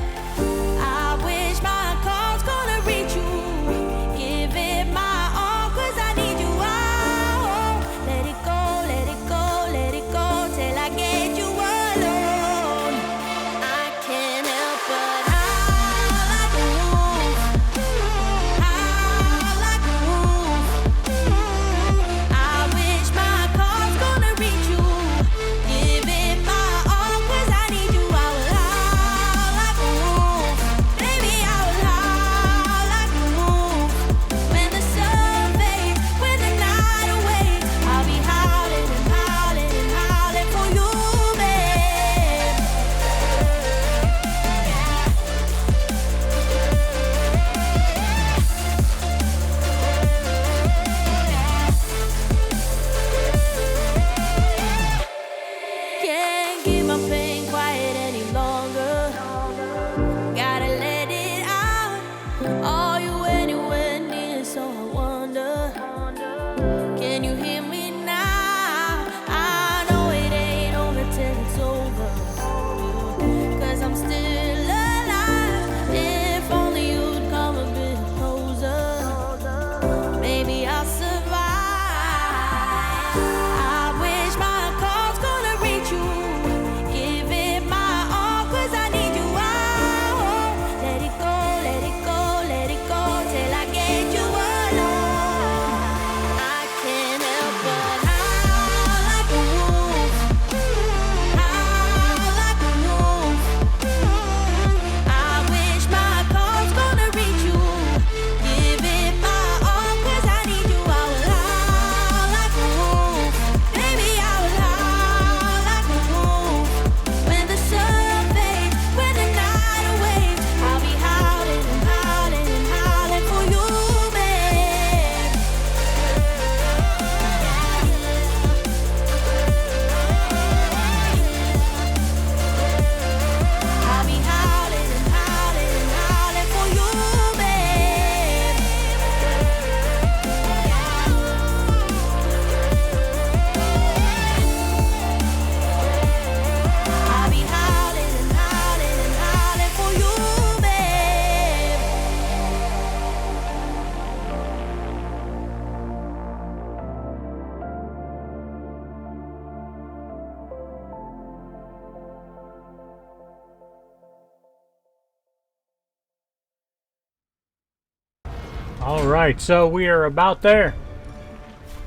Alright, so we are about there.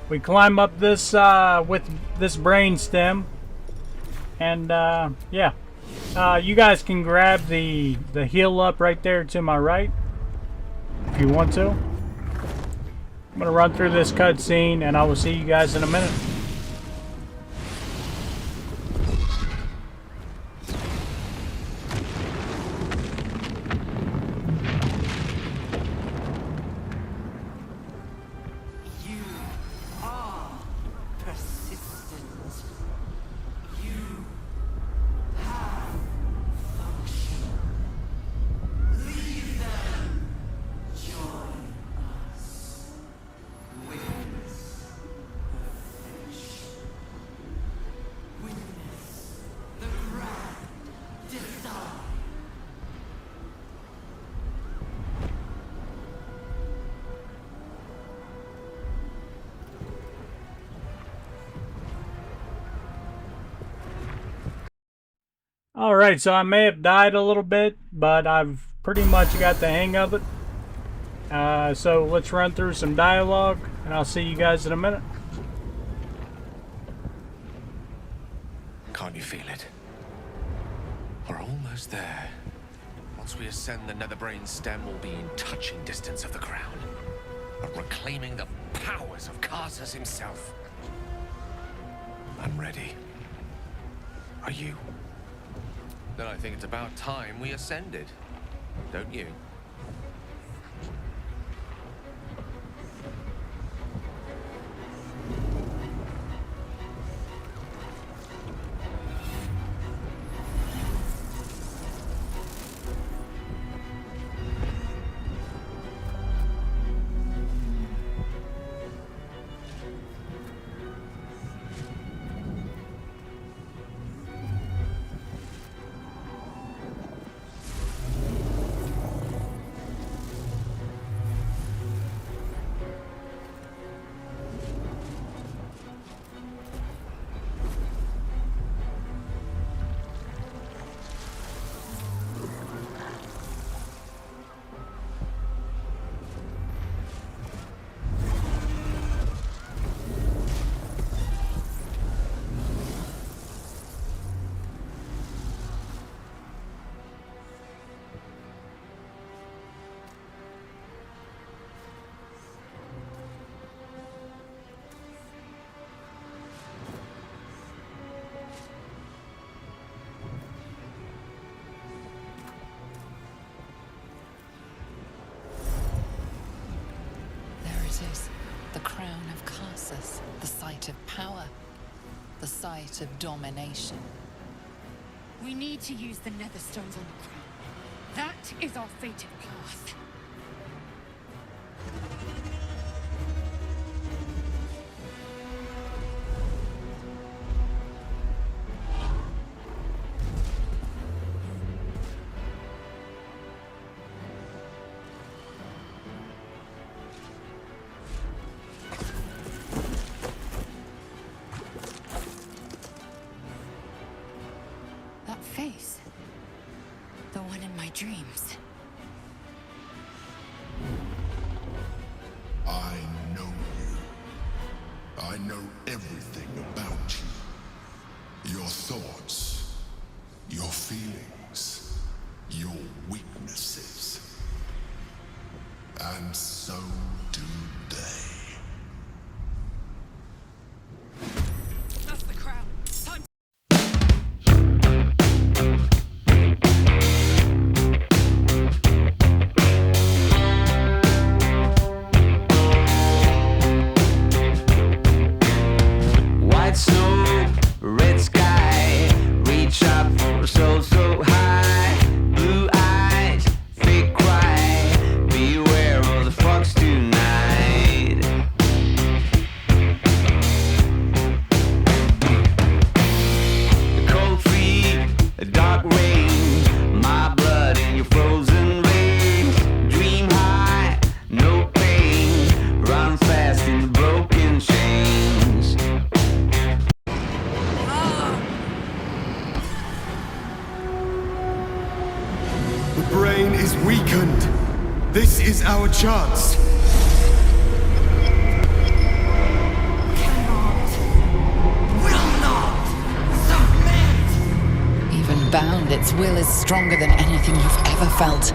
We climb up this with this brain stem. And yeah. You guys can grab the heal up right there to my right. If you want to. I'm gonna run through this cutscene and I will see you guys in a minute. Alright, so I may have died a little bit, but I've pretty much got the hang of it. So let's run through some dialogue, and I'll see you guys in a minute. Can't you feel it? We're almost there. Once we ascend the Netherbrain stem, we'll be in touching distance of the crown. But reclaiming the powers of Karsus himself. I'm ready. Are you? Then I think it's about time we ascended. Don't you? The crown of Karsus, the site of power, the site of domination. We need to use the Netherstones on the crown. That is our fated path. Face. The one in my dreams. I know you. I know everything about you. Your thoughts, your feelings, your weaknesses. And so do they. That's the crown. Time. Snow, red sky, reach up for so high. Blue eyes, fake cry, beware of the fox tonight. Cold feet, a dark rain, my blood in your frozen veins. Dream high, no pain, run fast in the broken chains. The brain is weakened. This is our chance. is stronger than anything you've ever felt.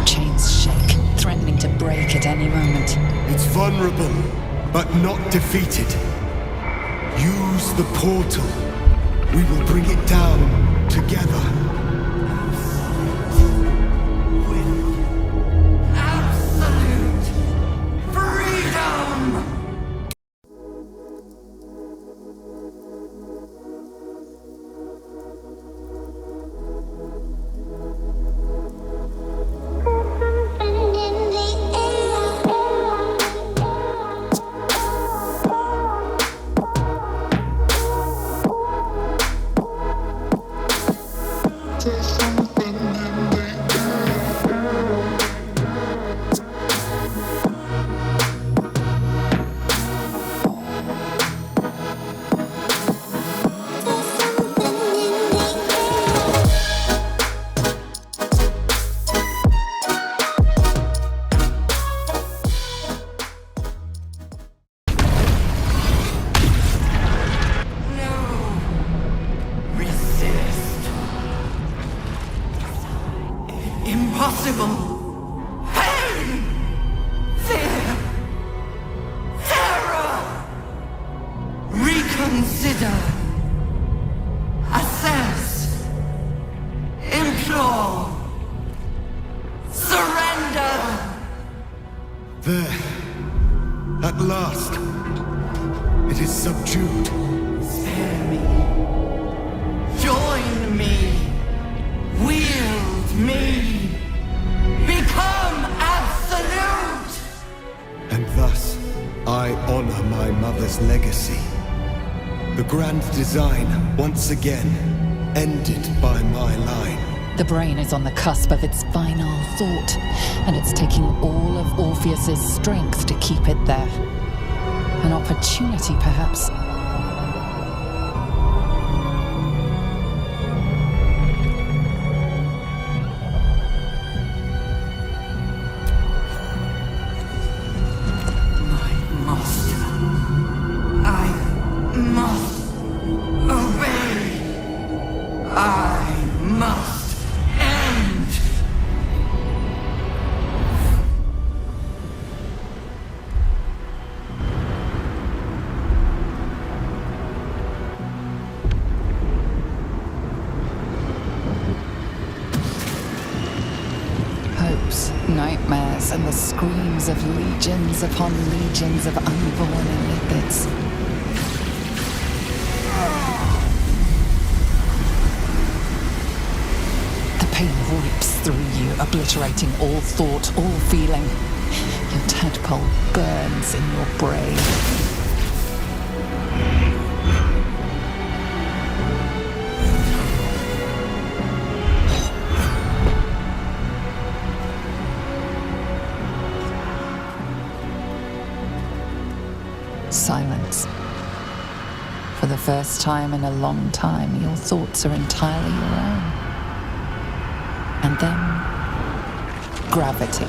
Chains shake, threatening to break at any moment. It's vulnerable, but not defeated. Use the portal. We will bring it down together. Absolute freedom! Impossible! Pain! Fear! Terror! Reconsider! Assess! Implore! Surrender! There. At last. It is subdued. Spare me. Join me. Wield me. Become absolute! And thus, I honor my mother's legacy. The grand design, once again, ended by my line. The brain is on the cusp of its final thought, and it's taking all of Orpheus's strength to keep it there. An opportunity, perhaps. Nightmares and the screams of legions upon legions of unborn Ilipids. The pain rips through you, obliterating all thought, all feeling. Your tadpole burns in your brain. Silence. For the first time in a long time, your thoughts are entirely your own. And then, gravity.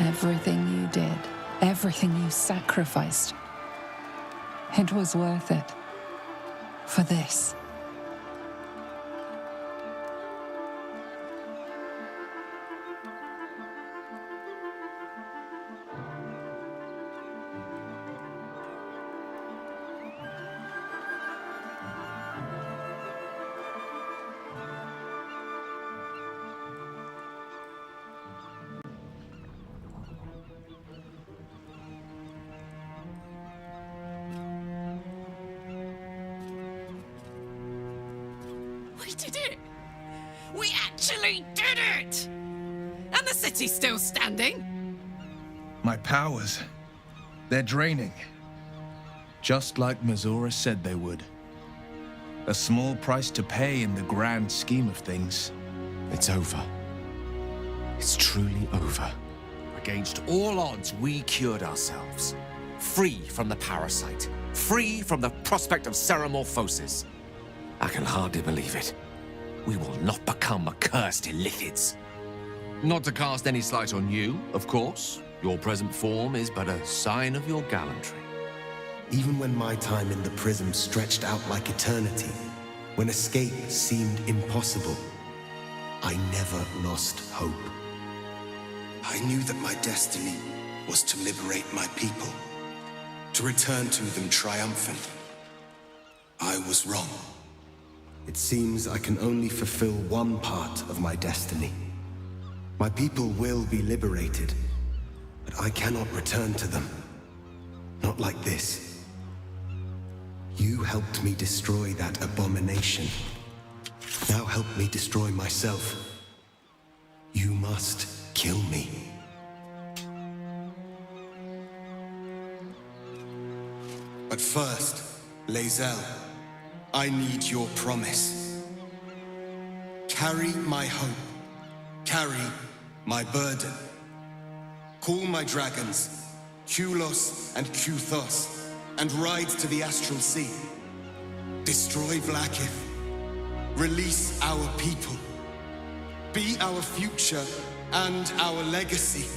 Everything you did, everything you sacrificed, it was worth it. For this. We did it! We actually did it! And the city's still standing? My powers, they're draining. Just like Mazora said they would. A small price to pay in the grand scheme of things. It's over. It's truly over. Against all odds, we cured ourselves. Free from the parasite. Free from the prospect of ceremorphosis. I can hardly believe it. We will not become accursed Illithids. Not to cast any slight on you, of course. Your present form is but a sign of your gallantry. Even when my time in the prism stretched out like eternity, when escape seemed impossible, I never lost hope. I knew that my destiny was to liberate my people, to return to them triumphant. I was wrong. It seems I can only fulfill one part of my destiny. My people will be liberated, but I cannot return to them. Not like this. You helped me destroy that abomination. Now help me destroy myself. You must kill me. But first, Lae'zel, I need your promise. Carry my hope. Carry my burden. Call my dragons, Kulos and Kuthos, and ride to the Astral Sea. Destroy Vlaakith. Release our people. Be our future and our legacy.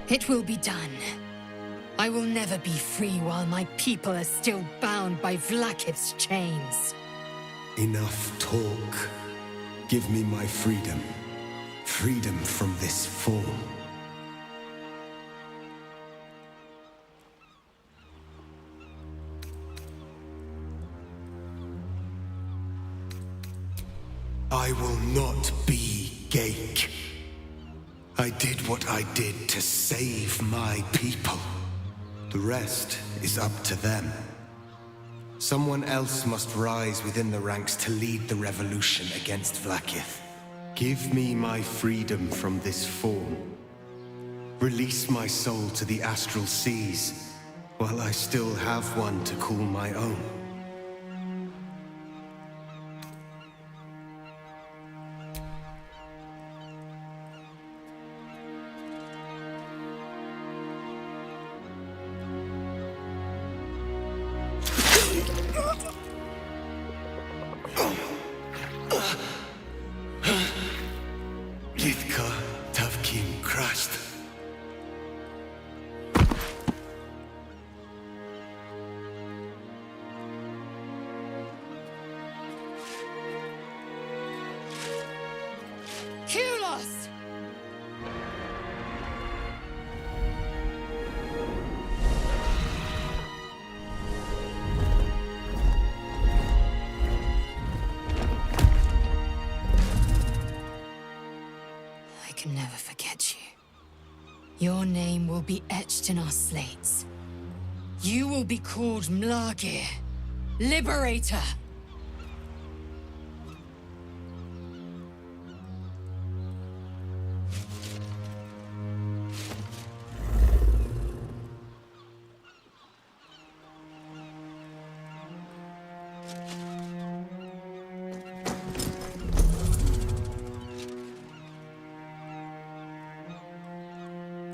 It will be done. I will never be free while my people are still bound by Vlaakith's chains. Enough talk. Give me my freedom. Freedom from this form. I will not be Ghaik. I did what I did to save my people. The rest is up to them. Someone else must rise within the ranks to lead the revolution against Vlaakith. Give me my freedom from this form. Release my soul to the astral seas, while I still have one to call my own. Lithka Tavkim crashed. Kulos! I can never forget you. Your name will be etched in our slates. You will be called Mlagir, Liberator.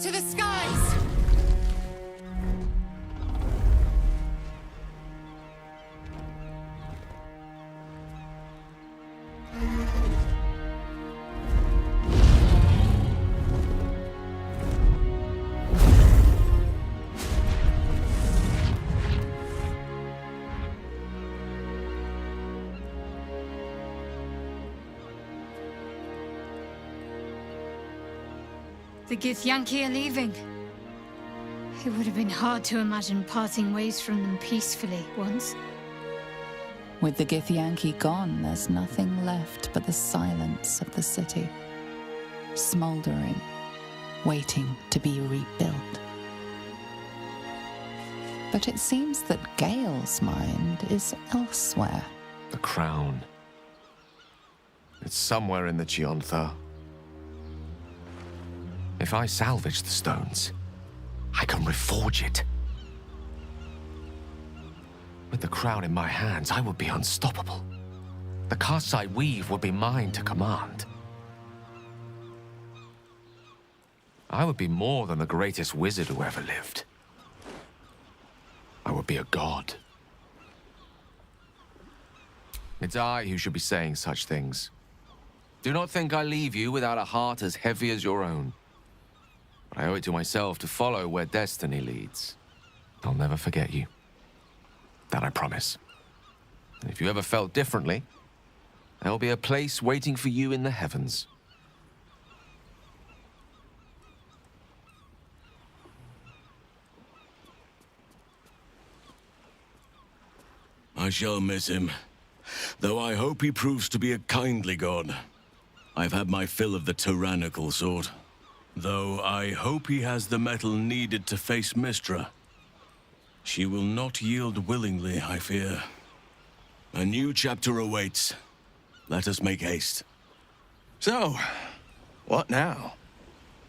To the sky! The Githyanki are leaving. It would have been hard to imagine parting ways from them peacefully once. With the Githyanki gone, there's nothing left but the silence of the city, smoldering, waiting to be rebuilt. But it seems that Gale's mind is elsewhere. The crown. It's somewhere in the Chiontha. If I salvage the stones, I can reforge it. With the crown in my hands, I would be unstoppable. The casts I weave would be mine to command. I would be more than the greatest wizard who ever lived. I would be a god. It's I who should be saying such things. Do not think I leave you without a heart as heavy as your own. But I owe it to myself to follow where destiny leads. I'll never forget you. That I promise. And if you ever felt differently, there will be a place waiting for you in the heavens. I shall miss him, though I hope he proves to be a kindly god. I've had my fill of the tyrannical sort. Though I hope he has the mettle needed to face Mystra. She will not yield willingly, I fear. A new chapter awaits. Let us make haste. So, what now?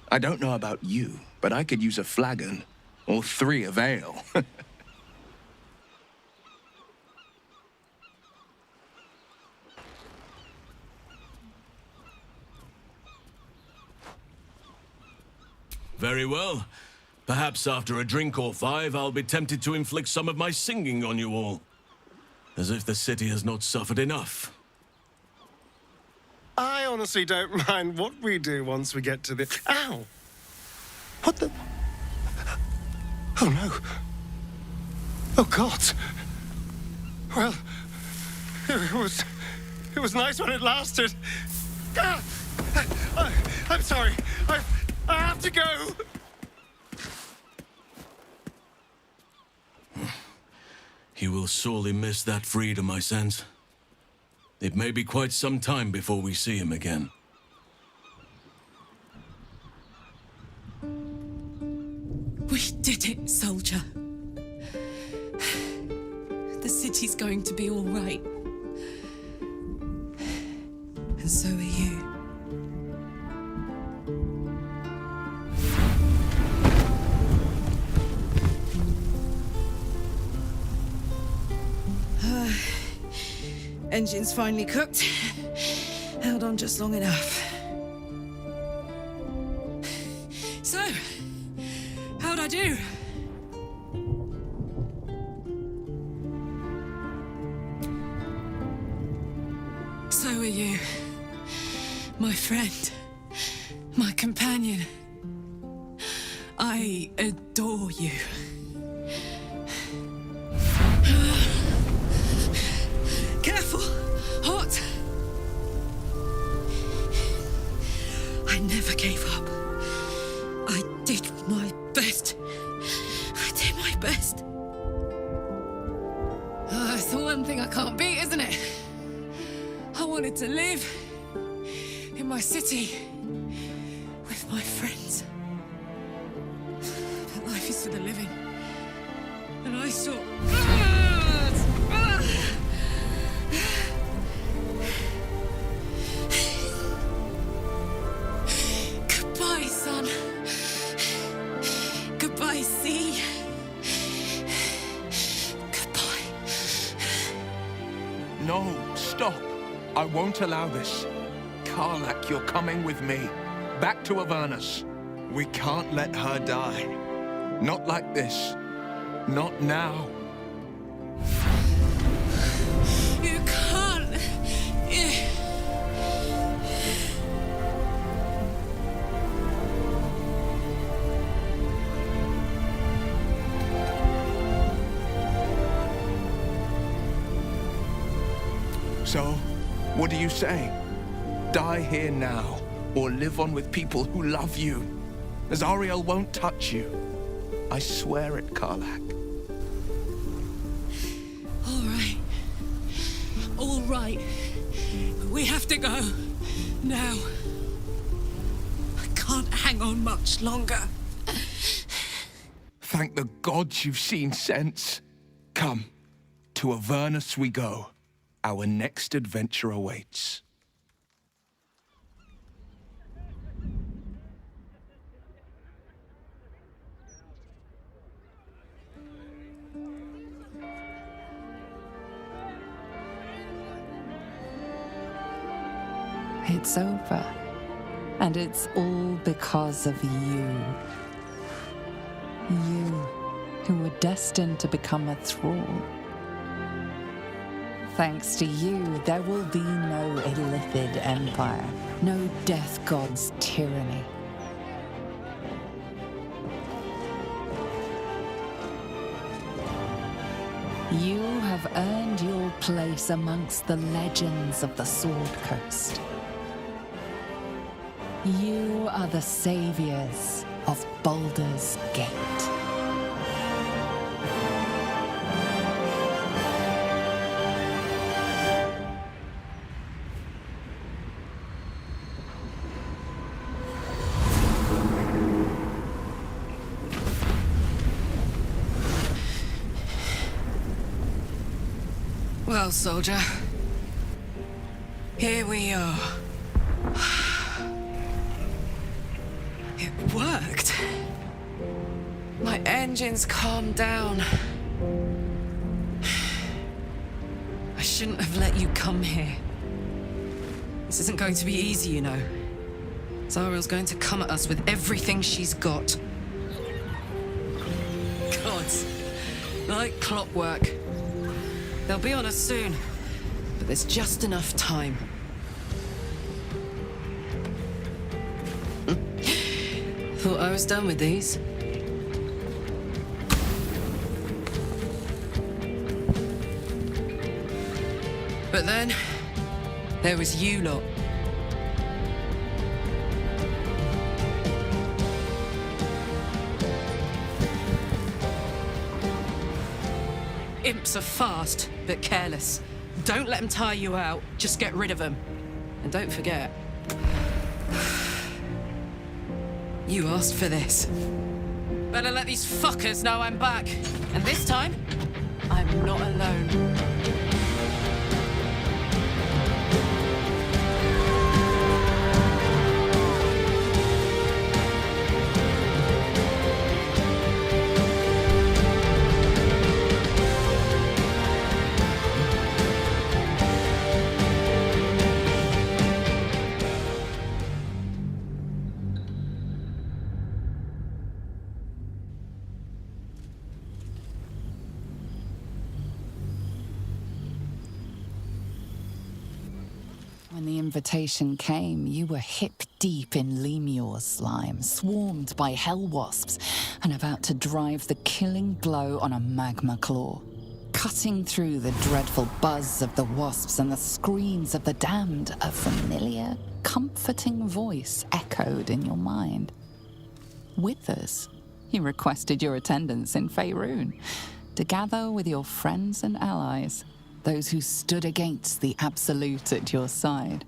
I don't know about you, but I could use a flagon, or 3 of ale. Very well. Perhaps after a drink or 5, I'll be tempted to inflict some of my singing on you all. As if the city has not suffered enough. I honestly don't mind what we do once we get to the... Ow! What the... Oh, no. Oh, God. Well, it was nice when it lasted. Ah! I'm sorry. I have to go. He will sorely miss that freedom, I sense. It may be quite some time before we see him again. We did it, soldier. The city's going to be all right. And so are you. Engine's finally cooked. Held on just long enough. So, how'd I do? So are you. My friend. My companion. I adore you. Careful! Hot! I never gave up. I did my best. I did my best. It's the one thing I can't beat, isn't it? I wanted to live in my city with my friends. But life is for the living. And I saw... Goodbye, son. Goodbye, sea. Goodbye. No, stop. I won't allow this. Karlach, you're coming with me. Back to Avernus. We can't let her die. Not like this. Not now. You can't. So, what do you say? Die here now, or live on with people who love you? Azariel won't touch you. I swear it, Karlak. All right. All right. We have to go. Now. I can't hang on much longer. Thank the gods you've seen sense. Come, to Avernus we go. Our next adventure awaits. It's over. And it's all because of you. You, who were destined to become a thrall. Thanks to you, there will be no Illithid Empire, no Death God's tyranny. You have earned your place amongst the legends of the Sword Coast. You are the saviors of Baldur's Gate. Well, soldier. Here we are. It worked. My engines calmed down. I shouldn't have let you come here. This isn't going to be easy, you know. Zariel's going to come at us with everything she's got. Gods. Like clockwork. They'll be on us soon, but there's just enough time. Thought I was done with these. But then, there was you lot. Imps are fast, but careless. Don't let them tire you out, just get rid of them. And don't forget, you asked for this. Better let these fuckers know I'm back. And this time, I'm not alone. When the invitation came, you were hip-deep in Lemur's slime, swarmed by hell wasps, and about to drive the killing blow on a magma claw. Cutting through the dreadful buzz of the wasps and the screams of the damned, a familiar, comforting voice echoed in your mind. Withers, he requested your attendance in Faerun, to gather with your friends and allies, those who stood against the Absolute at your side.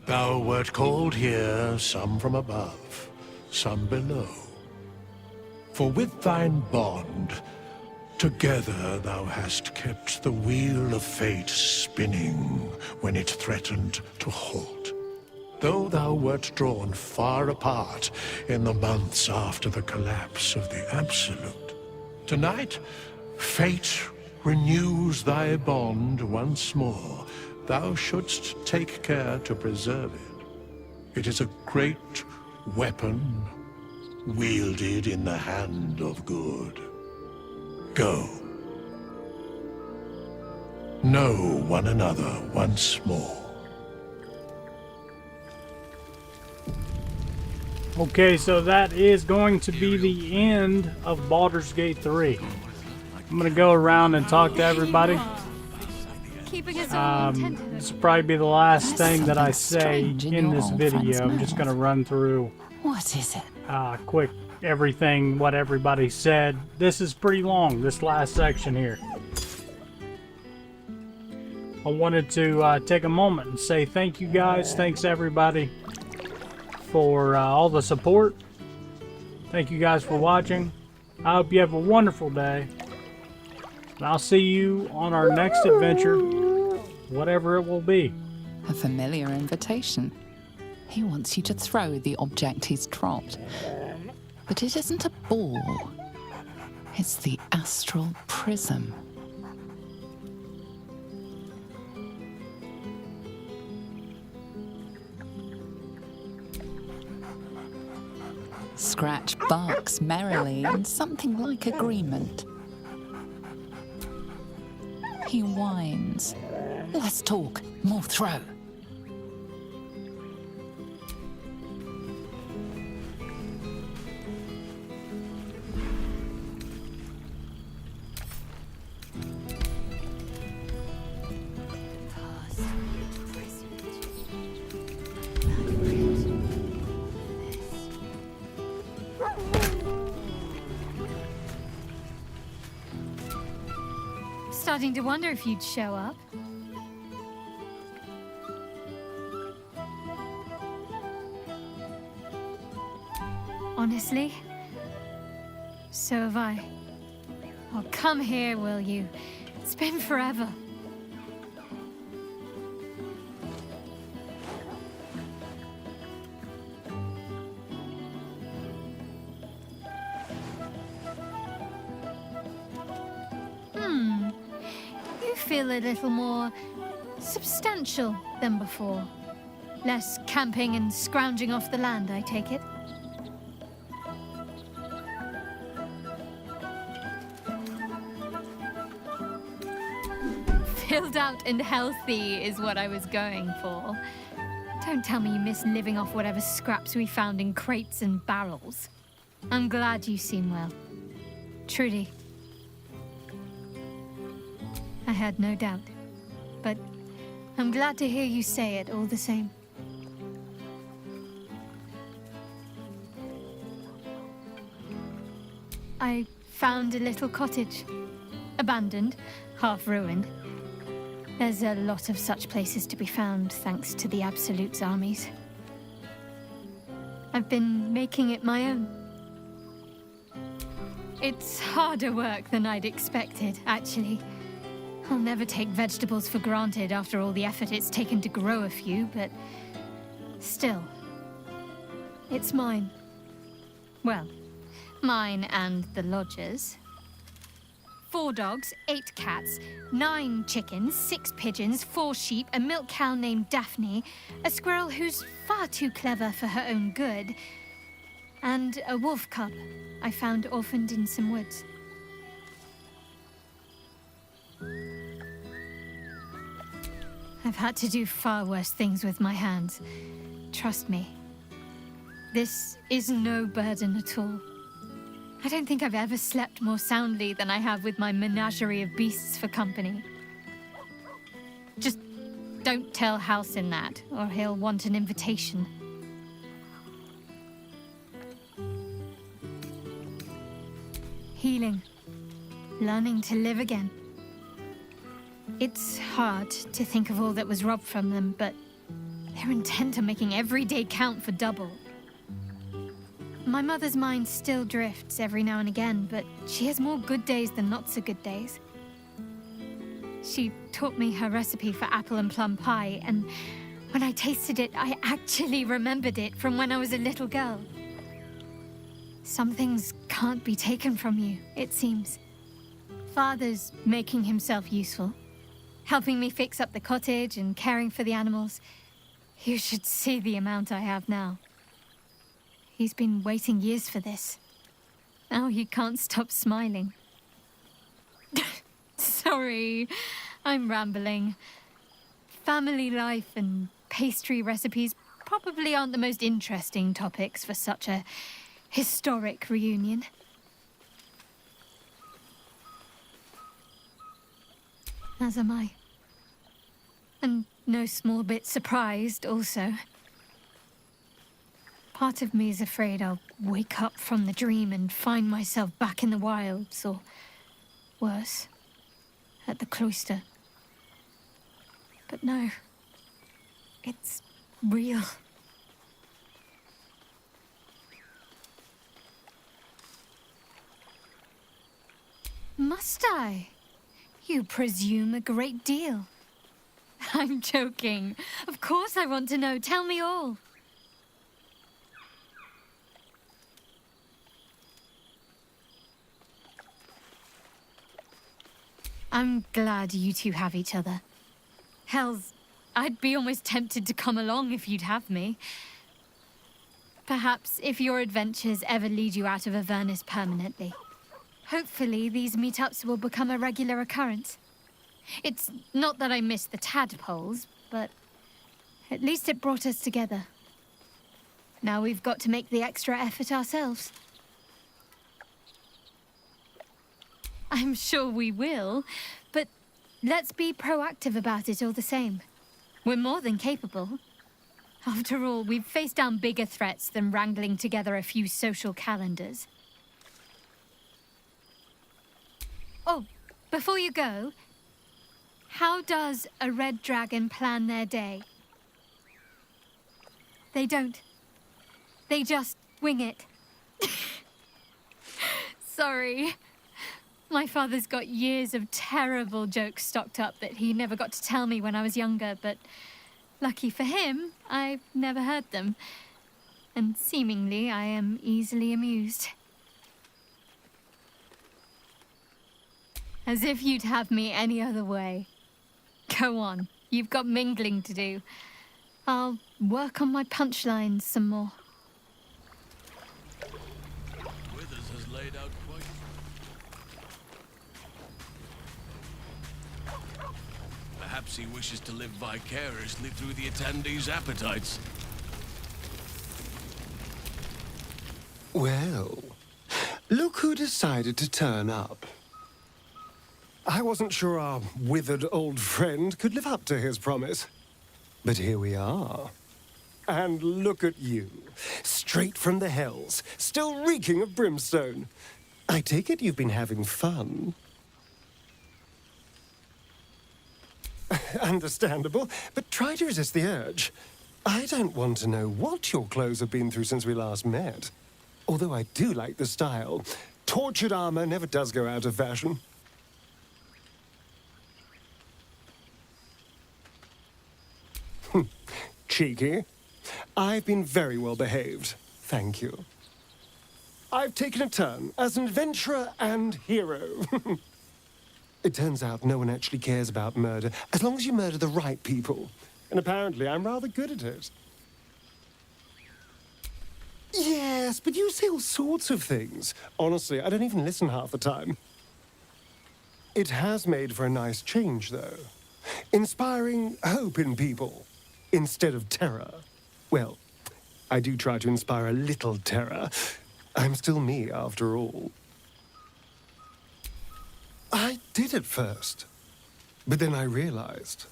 Thou wert called here, some from above, some below. For with thine bond, together thou hast kept the wheel of fate spinning when it threatened to halt. Though thou wert drawn far apart in the months after the collapse of the Absolute, tonight fate renews thy bond once more. Thou shouldst take care to preserve it. It is a great weapon wielded in the hand of good. Go. Know one another once more. Okay, so that is going to be the end of Baldur's Gate 3. I'm going to go around and talk to everybody. This will probably be the last thing that I say in this video. I'm just going to run through What is it? quick everything, what everybody said. This is pretty long, this last section here. I wanted to take a moment and say thank you guys. Thanks everybody for all the support. Thank you guys for watching. I hope you have a wonderful day. And I'll see you on our next adventure, whatever it will be. A familiar invitation. He wants you to throw the object he's dropped. But it isn't a ball. It's the astral prism. Scratch barks merrily in something like agreement. He whines. Less talk, more throw. Starting to wonder if you'd show up. Honestly, so have I. Oh, come here, will you? It's been forever. You feel a little more substantial than before. Less camping and scrounging off the land, I take it. Filled out and healthy is what I was going for. Don't tell me you miss living off whatever scraps we found in crates and barrels. I'm glad you seem well. Truly. I had no doubt, but I'm glad to hear you say it all the same. I found a little cottage, abandoned, half ruined. There's a lot of such places to be found thanks to the Absolute's armies. I've been making it my own. It's harder work than I'd expected, actually. I'll never take vegetables for granted after all the effort it's taken to grow a few, but still, it's mine. Well, mine and the lodger's. 4 dogs, 8 cats, 9 chickens, 6 pigeons, 4 sheep, a milk cow named Daphne, a squirrel who's far too clever for her own good, and a wolf cub I found orphaned in some woods. I've had to do far worse things with my hands. Trust me. This is no burden at all. I don't think I've ever slept more soundly than I have with my menagerie of beasts for company. Just don't tell Halsin that, or he'll want an invitation. Healing. Learning to live again. It's hard to think of all that was robbed from them, but they're intent on making every day count for double. My mother's mind still drifts every now and again, but she has more good days than not so good days. She taught me her recipe for apple and plum pie, and when I tasted it, I actually remembered it from when I was a little girl. Some things can't be taken from you, it seems. Father's making himself useful. Helping me fix up the cottage and caring for the animals. You should see the amount I have now. He's been waiting years for this. Now he can't stop smiling. Sorry, I'm rambling. Family life and pastry recipes probably aren't the most interesting topics for such a historic reunion. As am I. And no small bit surprised, also. Part of me is afraid I'll wake up from the dream and find myself back in the wilds, or worse, at the cloister. But no, it's real. Must I? You presume a great deal. I'm joking. Of course I want to know. Tell me all. I'm glad you two have each other. Hells, I'd be almost tempted to come along if you'd have me. Perhaps if your adventures ever lead you out of Avernus permanently. Hopefully these meetups will become a regular occurrence. It's not that I miss the tadpoles, but at least it brought us together. Now we've got to make the extra effort ourselves. I'm sure we will, but let's be proactive about it all the same. We're more than capable. After all, we've faced down bigger threats than wrangling together a few social calendars. Oh, before you go, how does a red dragon plan their day? They don't. They just wing it. Sorry. My father's got years of terrible jokes stocked up that he never got to tell me when I was younger, but lucky for him, I've never heard them. And seemingly, I am easily amused. As if you'd have me any other way. Go on, you've got mingling to do. I'll work on my punchlines some more. Withers has laid out quite... Perhaps he wishes to live vicariously through the attendees' appetites. Well, look who decided to turn up. I wasn't sure our withered old friend could live up to his promise. But here we are. And look at you, straight from the hells, still reeking of brimstone. I take it you've been having fun. Understandable, but try to resist the urge. I don't want to know what your clothes have been through since we last met. Although I do like the style. Tortured armor never does go out of fashion. Cheeky. I've been very well behaved, thank you. I've taken a turn as an adventurer and hero. It turns out no one actually cares about murder, as long as you murder the right people. And apparently I'm rather good at it. Yes, but you say all sorts of things. Honestly, I don't even listen half the time. It has made for a nice change, though. Inspiring hope in people, instead of terror. Well, I do try to inspire a little terror. I'm still me, after all. I did at first. But then I realized.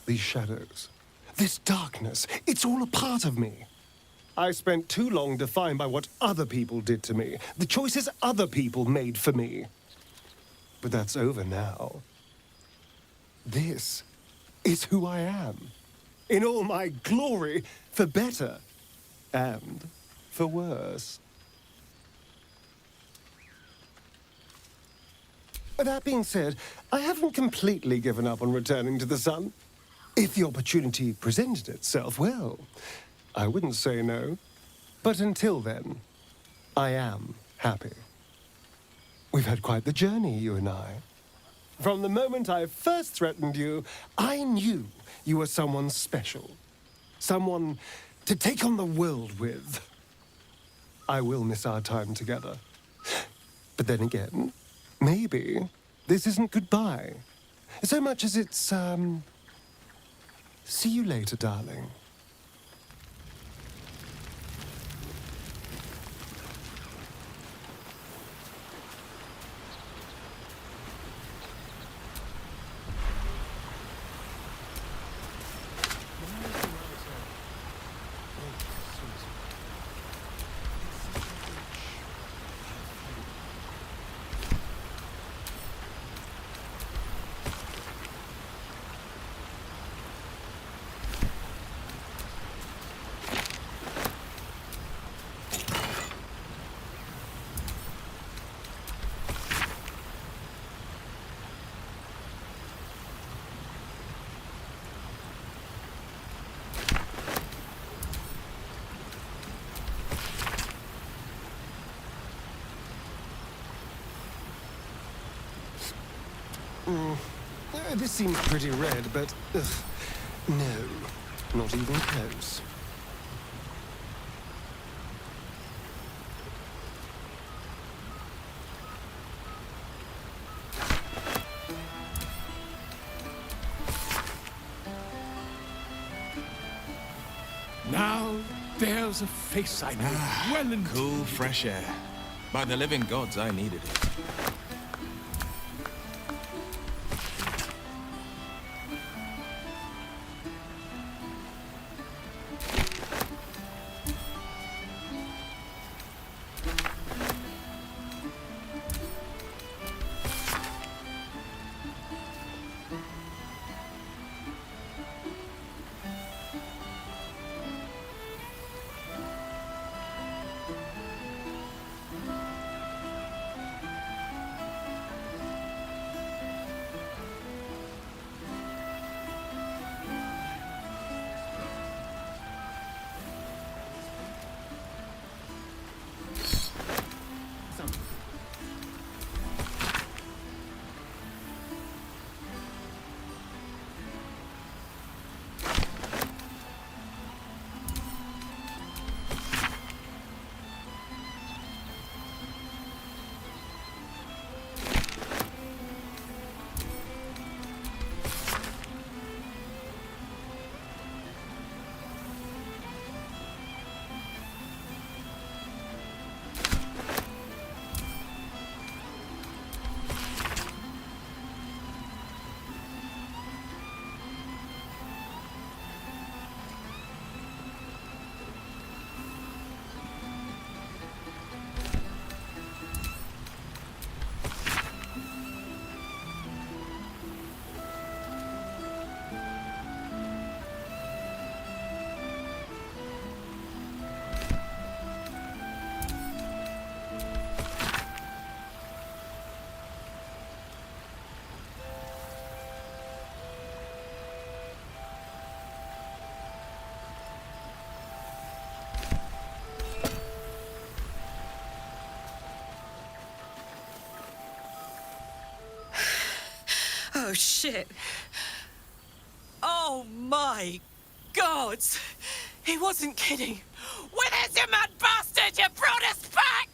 These shadows, this darkness, it's all a part of me. I spent too long defined by what other people did to me, the choices other people made for me. But that's over now. This is who I am. In all my glory, for better and for worse. That being said, I haven't completely given up on returning to the sun. If the opportunity presented itself, well, I wouldn't say no. But until then, I am happy. We've had quite the journey, you and I. From the moment I first threatened you, I knew you were someone special. Someone to take on the world with. I will miss our time together. But then again, maybe this isn't goodbye. So much as it's, see you later, darling. This seems pretty red, but... no, not even close. Now, there's a face I know well and... Cool, fresh air. By the living gods, I needed it. Oh, shit. Oh, my God. He wasn't kidding. Where's you mad bastard? You brought us back!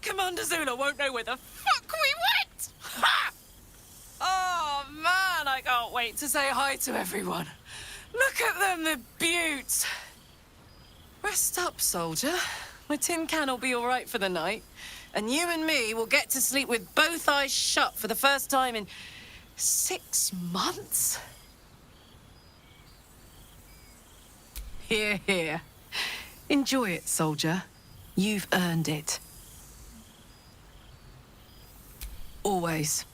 Commander Zula won't know where the fuck we went! Ha! Oh, man, I can't wait to say hi to everyone. Look at them, the beauts. Rest up, soldier. My tin can will be all right for the night. And you and me will get to sleep with both eyes shut for the first time in 6 months? Here, here. Enjoy it, soldier. You've earned it. Always.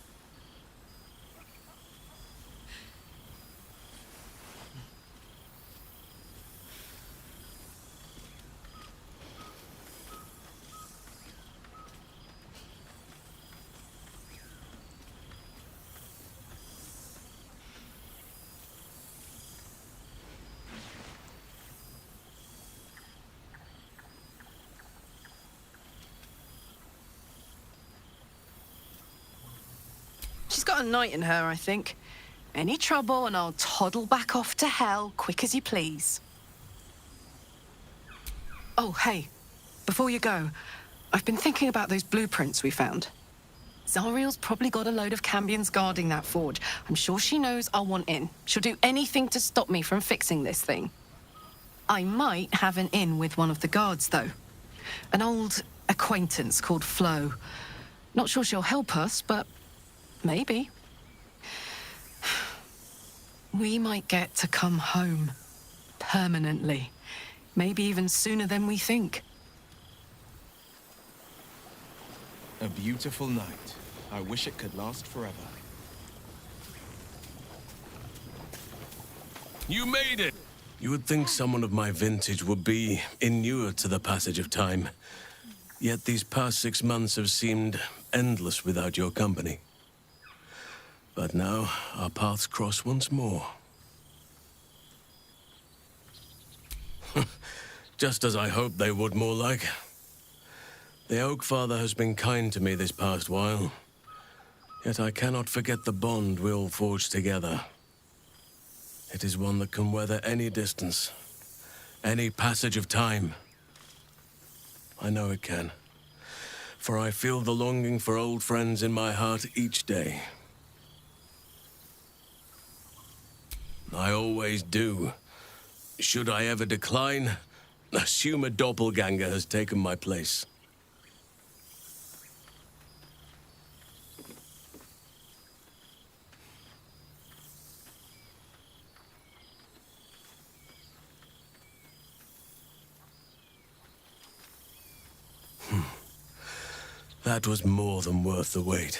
She's got a knight in her, I think. Any trouble and I'll toddle back off to hell quick as you please. Oh, hey, before you go, I've been thinking about those blueprints we found. Zariel's probably got a load of Cambions guarding that forge. I'm sure she knows I'll want in. She'll do anything to stop me from fixing this thing. I might have an in with one of the guards, though. An old acquaintance called Flo. Not sure she'll help us, but maybe. We might get to come home. Permanently. Maybe even sooner than we think. A beautiful night. I wish it could last forever. You made it! You would think someone of my vintage would be inured to the passage of time. Yet these past 6 months have seemed endless without your company. But now, our paths cross once more. Just as I hoped they would, more like. The Oak Father has been kind to me this past while. Yet I cannot forget the bond we all forged together. It is one that can weather any distance, any passage of time. I know it can, for I feel the longing for old friends in my heart each day. I always do. Should I ever decline, assume a doppelganger has taken my place. That was more than worth the wait.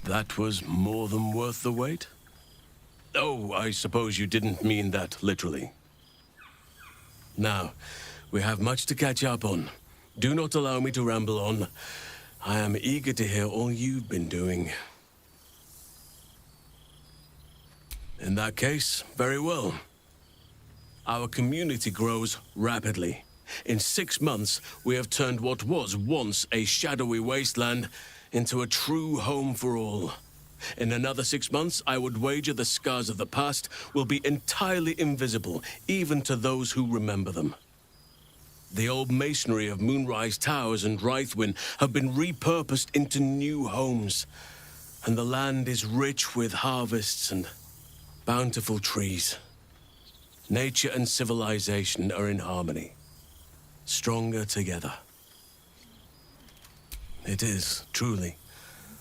That was more than worth the wait? Oh, I suppose you didn't mean that literally. Now, we have much to catch up on. Do not allow me to ramble on. I am eager to hear all you've been doing. In that case, very well. Our community grows rapidly. In 6 months, we have turned what was once a shadowy wasteland into a true home for all. In another 6 months, I would wager the scars of the past will be entirely invisible, even to those who remember them. The old masonry of Moonrise Towers and Rythwin have been repurposed into new homes, and the land is rich with harvests and bountiful trees. Nature and civilization are in harmony, stronger together. It is, truly,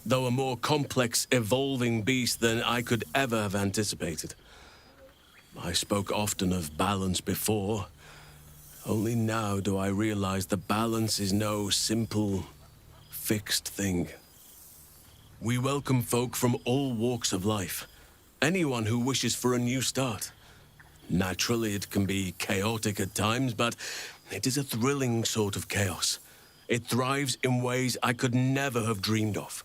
though a more complex, evolving beast than I could ever have anticipated. I spoke often of balance before. Only now do I realize that balance is no simple, fixed thing. We welcome folk from all walks of life, anyone who wishes for a new start. Naturally, it can be chaotic at times, but it is a thrilling sort of chaos. It thrives in ways I could never have dreamed of.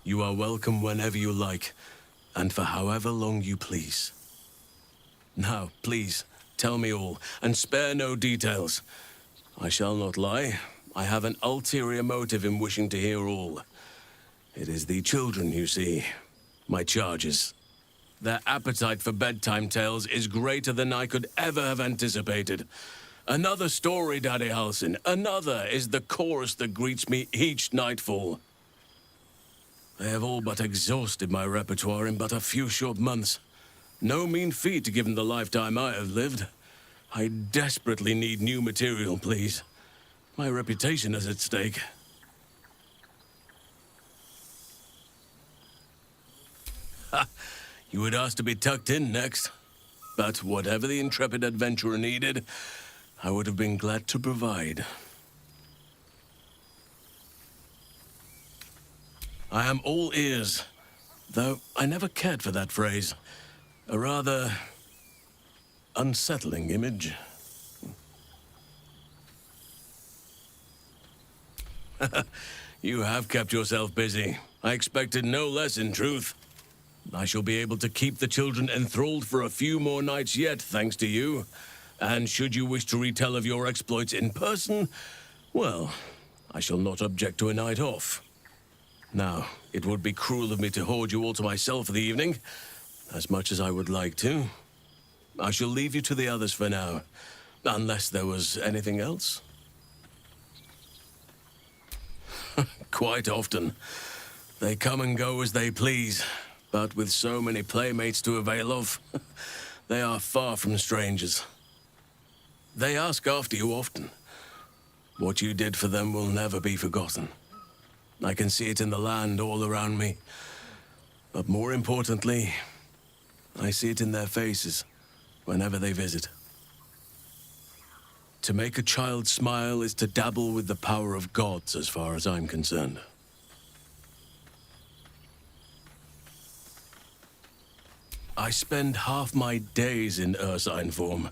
You are welcome whenever you like, and for however long you please. Now, please, tell me all, and spare no details. I shall not lie. I have an ulterior motive in wishing to hear all. It is the children, you see, my charges. Their appetite for bedtime tales is greater than I could ever have anticipated. Another story, Daddy Halsin. Another is the chorus that greets me each nightfall. They have all but exhausted my repertoire in but a few short months. No mean feat given the lifetime I have lived. I desperately need new material, please. My reputation is at stake. Ha! You would ask to be tucked in next. But whatever the intrepid adventurer needed, I would have been glad to provide. I am all ears, though I never cared for that phrase. A rather unsettling image. You have kept yourself busy. I expected no less, in truth. I shall be able to keep the children enthralled for a few more nights yet, thanks to you. And should you wish to retell of your exploits in person, well, I shall not object to a night off. Now, it would be cruel of me to hoard you all to myself for the evening, as much as I would like to. I shall leave you to the others for now, unless there was anything else. Quite often. They come and go as they please, but with so many playmates to avail of, they are far from strangers. They ask after you often. What you did for them will never be forgotten. I can see it in the land all around me. But more importantly, I see it in their faces whenever they visit. To make a child smile is to dabble with the power of gods, as far as I'm concerned. I spend half my days in Ursine form.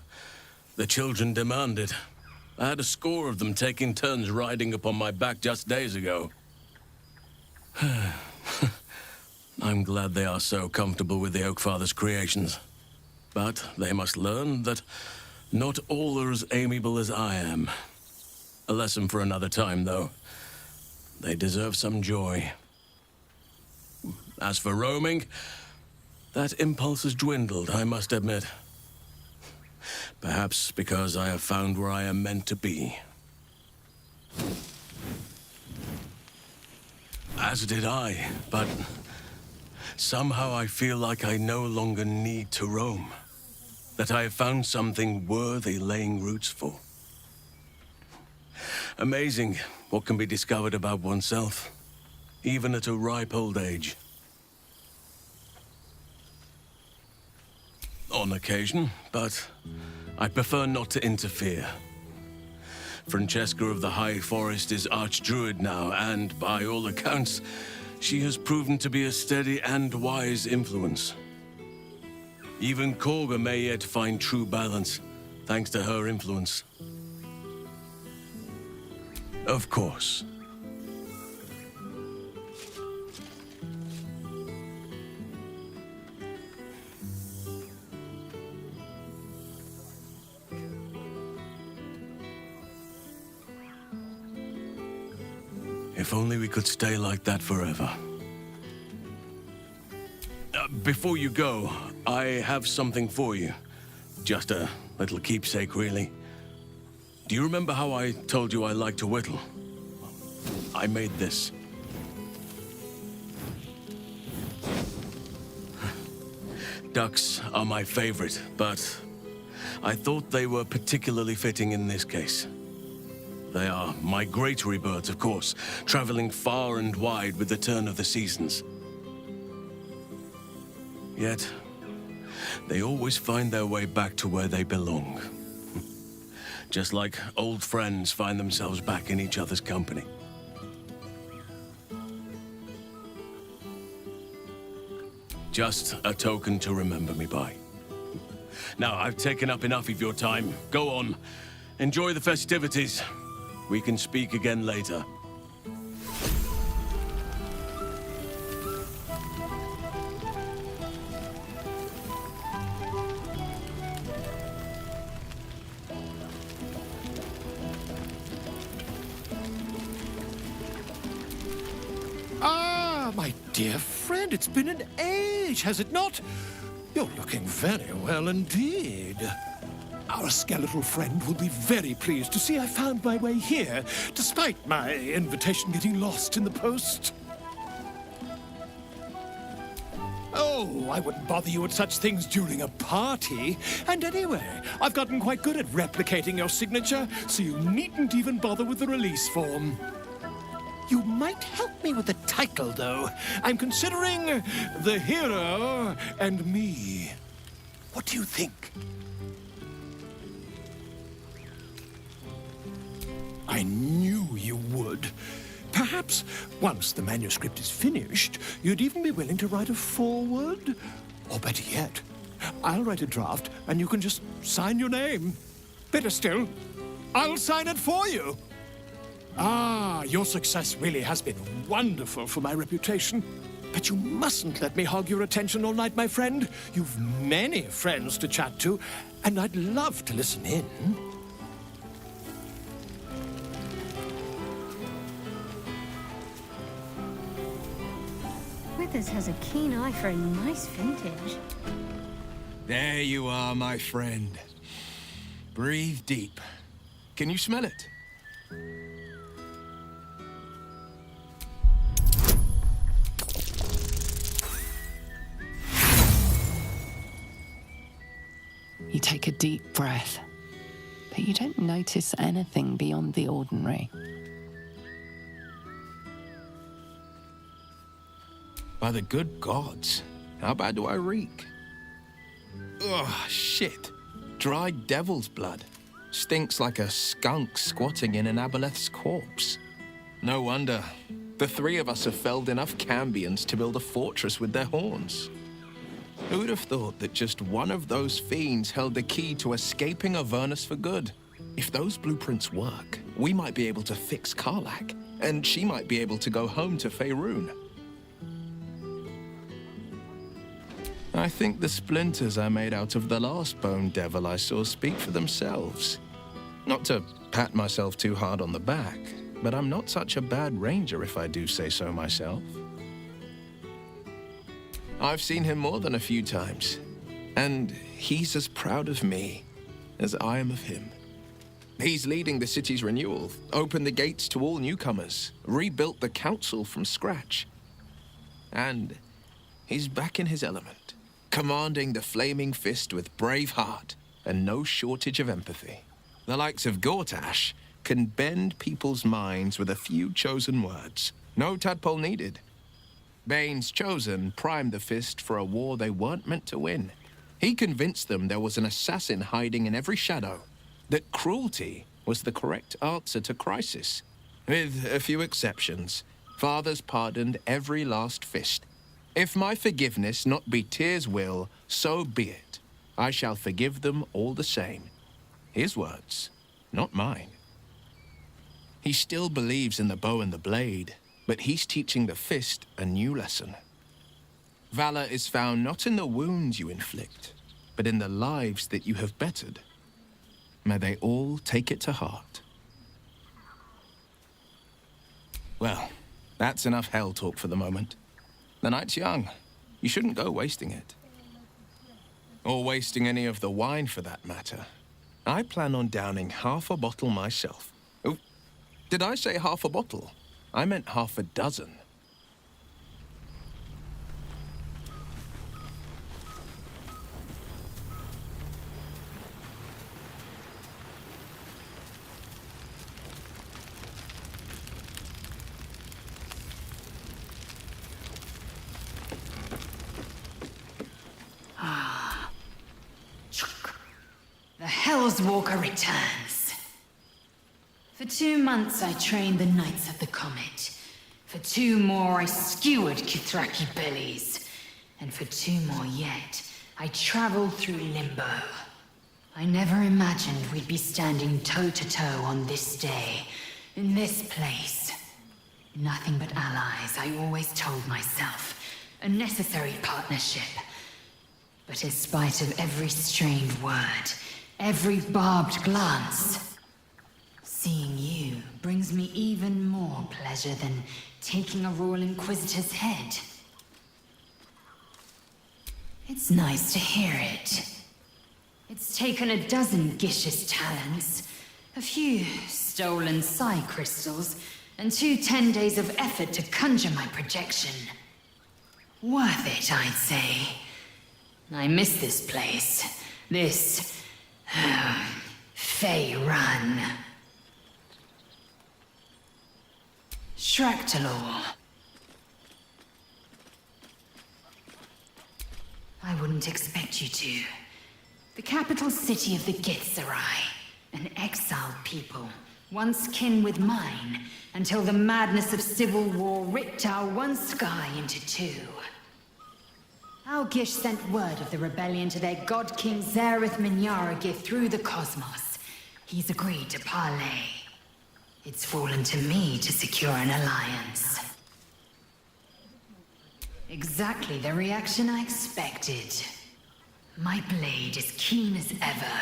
The children demand it. I had a score of them taking turns riding upon my back just days ago. I'm glad they are so comfortable with the Oakfather's creations. But they must learn that not all are as amiable as I am. A lesson for another time, though. They deserve some joy. As for roaming, that impulse has dwindled, I must admit. Perhaps because I have found where I am meant to be. As did I, but somehow I feel like I no longer need to roam. That I have found something worthy laying roots for. Amazing what can be discovered about oneself, even at a ripe old age. On occasion, but I prefer not to interfere. Francesca of the High Forest is Archdruid now, and by all accounts, she has proven to be a steady and wise influence. Even Korga may yet find true balance, thanks to her influence. Of course. If only we could stay like that forever. Before you go, I have something for you. Just a little keepsake, really. Do you remember how I told you I like to whittle? I made this. Ducks are my favorite, but I thought they were particularly fitting in this case. They are migratory birds, of course, traveling far and wide with the turn of the seasons. Yet, they always find their way back to where they belong. Just like old friends find themselves back in each other's company. Just a token to remember me by. Now, I've taken up enough of your time. Go on. Enjoy the festivities. We can speak again later. Ah, my dear friend, it's been an age, has it not? You're looking very well indeed. Our skeletal friend will be very pleased to see I found my way here, despite my invitation getting lost in the post. Oh, I wouldn't bother you with such things during a party. And anyway, I've gotten quite good at replicating your signature, so you needn't even bother with the release form. You might help me with the title, though. I'm considering The Hero and Me. What do you think? I knew you would. Perhaps, once the manuscript is finished, you'd even be willing to write a foreword? Or better yet, I'll write a draft and you can just sign your name. Better still, I'll sign it for you. Ah, your success really has been wonderful for my reputation. But you mustn't let me hog your attention all night, my friend. You've many friends to chat to, and I'd love to listen in. Withers has a keen eye for a nice vintage. There you are, my friend. Breathe deep. Can you smell it? You take a deep breath, but you don't notice anything beyond the ordinary. By the good gods, how bad do I reek? Ugh, shit. Dried devil's blood. Stinks like a skunk squatting in an aboleth's corpse. No wonder. The three of us have felled enough Cambions to build a fortress with their horns. Who'd have thought that just one of those fiends held the key to escaping Avernus for good? If those blueprints work, we might be able to fix Karlach, and she might be able to go home to Faerun. I think the splinters I made out of the last bone devil I saw speak for themselves. Not to pat myself too hard on the back, but I'm not such a bad ranger if I do say so myself. I've seen him more than a few times, and he's as proud of me as I am of him. He's leading the city's renewal, opened the gates to all newcomers, rebuilt the council from scratch. And he's back in his element, commanding the Flaming Fist with brave heart and no shortage of empathy. The likes of Gortash can bend people's minds with a few chosen words. No tadpole needed. Bane's Chosen primed the Fist for a war they weren't meant to win. He convinced them there was an assassin hiding in every shadow, that cruelty was the correct answer to crisis. With a few exceptions, fathers pardoned every last Fist. If my forgiveness not be Tyr's will, so be it. I shall forgive them all the same. His words, not mine. He still believes in the bow and the blade, but he's teaching the Fist a new lesson. Valor is found not in the wounds you inflict, but in the lives that you have bettered. May they all take it to heart. Well, that's enough hell talk for the moment. The night's young. You shouldn't go wasting it. Or wasting any of the wine for that matter. I plan on downing half a bottle myself. Oh, did I say half a bottle? I meant half a dozen. The Hell's Walker returns. For 2 months I trained the Knights of the Comet. For 2 more I skewered Kithraki bellies. And for 2 more yet, I traveled through Limbo. I never imagined we'd be standing toe-to-toe on this day, in this place. Nothing but allies, I always told myself. A necessary partnership. But in spite of every strained word, every barbed glance, seeing you brings me even more pleasure than taking a Royal Inquisitor's head. It's nice to hear it. It's taken a dozen Gish's talents, a few stolen psi crystals, and 2 10 days of effort to conjure my projection. Worth it, I'd say. I miss this place. This Fey Run. Shractalor. I wouldn't expect you to. The capital city of the Githzerai, an exiled people, once kin with mine, until the madness of civil war ripped our one sky into 2. Our Gish sent word of the rebellion to their god king Zareth Minyaragith through the cosmos. He's agreed to parley. It's fallen to me to secure an alliance. Exactly the reaction I expected. My blade is keen as ever.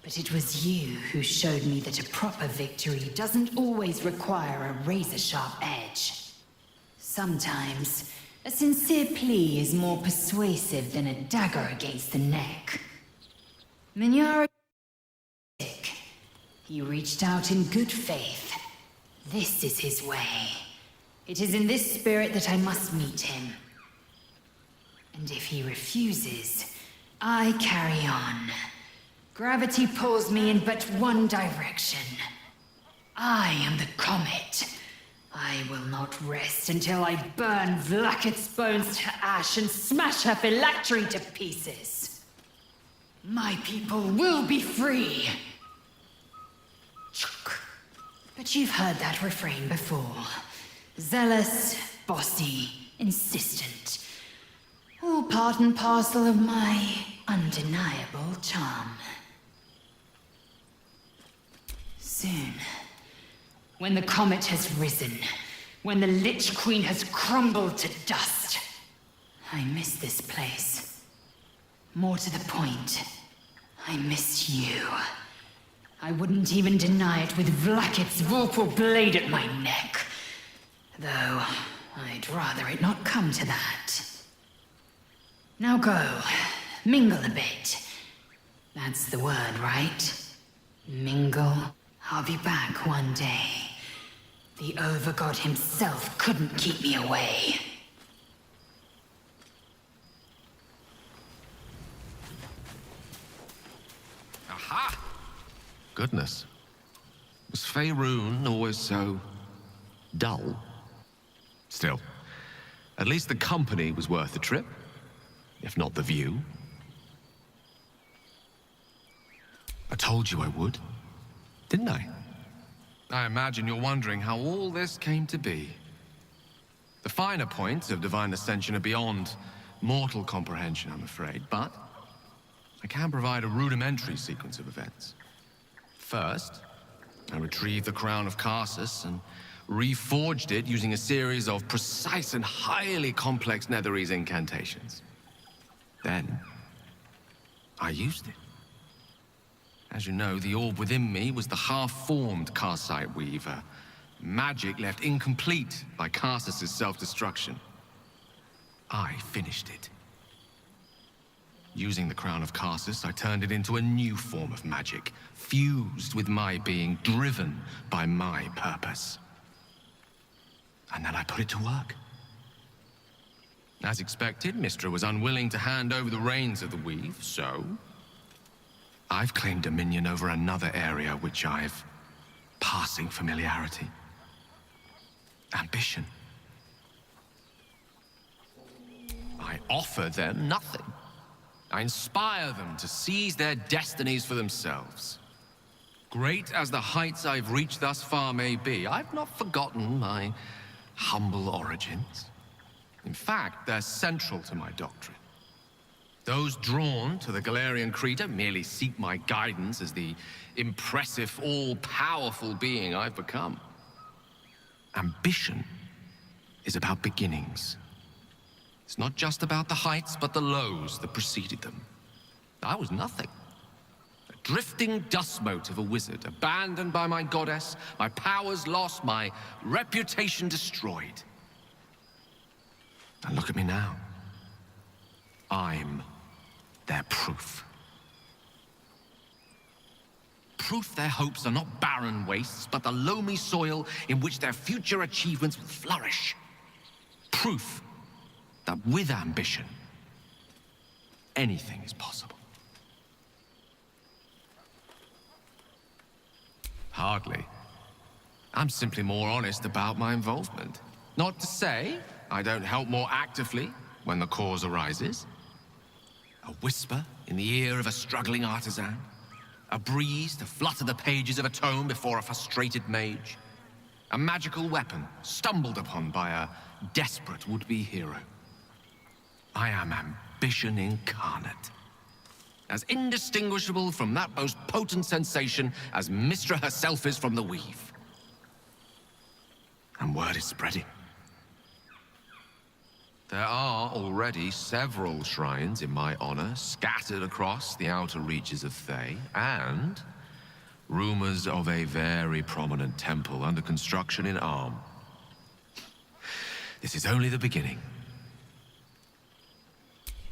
But it was you who showed me that a proper victory doesn't always require a razor-sharp edge. Sometimes, a sincere plea is more persuasive than a dagger against the neck. Minyara is sick. He reached out in good faith. This is his way. It is in this spirit that I must meet him. And if he refuses, I carry on. Gravity pulls me in but one direction. I am the comet. I will not rest until I burn Vlaakith's bones to ash and smash her phylactery to pieces. My people will be free. But you've heard that refrain before. Zealous, bossy, insistent. All part and parcel of my undeniable charm. Soon, when the comet has risen, when the Lich Queen has crumbled to dust, I miss this place. More to the point, I miss you. I wouldn't even deny it with Vlaakith's vorpal blade at my neck. Though, I'd rather it not come to that. Now go, mingle a bit. That's the word, right? Mingle. I'll be back one day. The Overgod himself couldn't keep me away. Aha! Goodness. Was Faerun always so dull? Still, at least the company was worth the trip, if not the view. I told you I would, didn't I? I imagine you're wondering how all this came to be. The finer points of divine ascension are beyond mortal comprehension, I'm afraid, but I can provide a rudimentary sequence of events. First, I retrieved the crown of Karsus and reforged it using a series of precise and highly complex Netherese incantations. Then, I used it. As you know, the orb within me was the half-formed Karsite Weaver. Magic left incomplete by Karsus' self-destruction. I finished it. Using the Crown of Karsus, I turned it into a new form of magic, fused with my being, driven by my purpose. And then I put it to work. As expected, Mystra was unwilling to hand over the reins of the Weave, so I've claimed dominion over another area which I've passing familiarity. Ambition. I offer them nothing. I inspire them to seize their destinies for themselves. Great as the heights I've reached thus far may be, I've not forgotten my humble origins. In fact, they're central to my doctrine. Those drawn to the Galarian Creed merely seek my guidance as the impressive, all-powerful being I've become. Ambition is about beginnings. It's not just about the heights, but the lows that preceded them. I was nothing. A drifting dust mote of a wizard, abandoned by my goddess, my powers lost, my reputation destroyed. And look at me now. I'm their proof. Proof their hopes are not barren wastes, but the loamy soil in which their future achievements will flourish. Proof that with ambition, anything is possible. Hardly. I'm simply more honest about my involvement. Not to say I don't help more actively when the cause arises. A whisper in the ear of a struggling artisan. A breeze to flutter the pages of a tome before a frustrated mage. A magical weapon stumbled upon by a desperate would-be hero. I am ambition incarnate. As indistinguishable from that most potent sensation as Mystra herself is from the Weave. And word is spreading. There are already several shrines in my honor scattered across the outer reaches of Thay, and rumors of a very prominent temple under construction in Arm. This is only the beginning.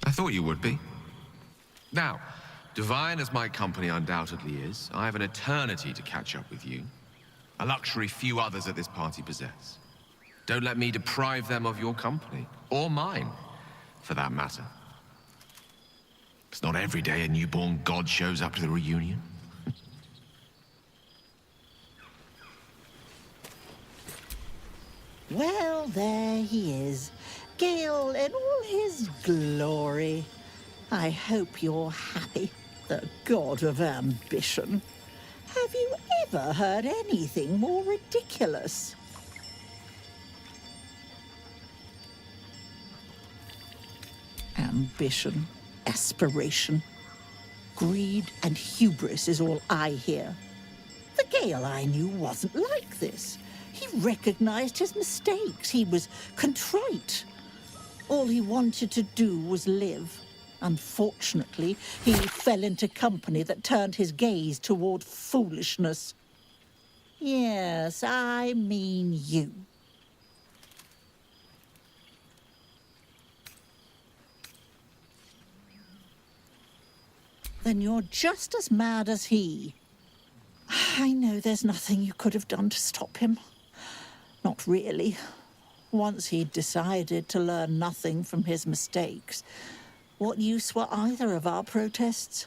I thought you would be. Now, divine as my company undoubtedly is, I have an eternity to catch up with you. A luxury few others at this party possess. Don't let me deprive them of your company, or mine, for that matter. It's not every day a newborn god shows up to the reunion. Well, there he is. Gale in all his glory. I hope you're happy, the god of ambition. Have you ever heard anything more ridiculous? Ambition, aspiration, greed and hubris is all I hear. The Gale I knew wasn't like this. He recognized his mistakes. He was contrite. All he wanted to do was live. Unfortunately, he fell into company that turned his gaze toward foolishness. Yes, I mean you. Then you're just as mad as he. I know there's nothing you could have done to stop him. Not really. Once he'd decided to learn nothing from his mistakes, what use were either of our protests?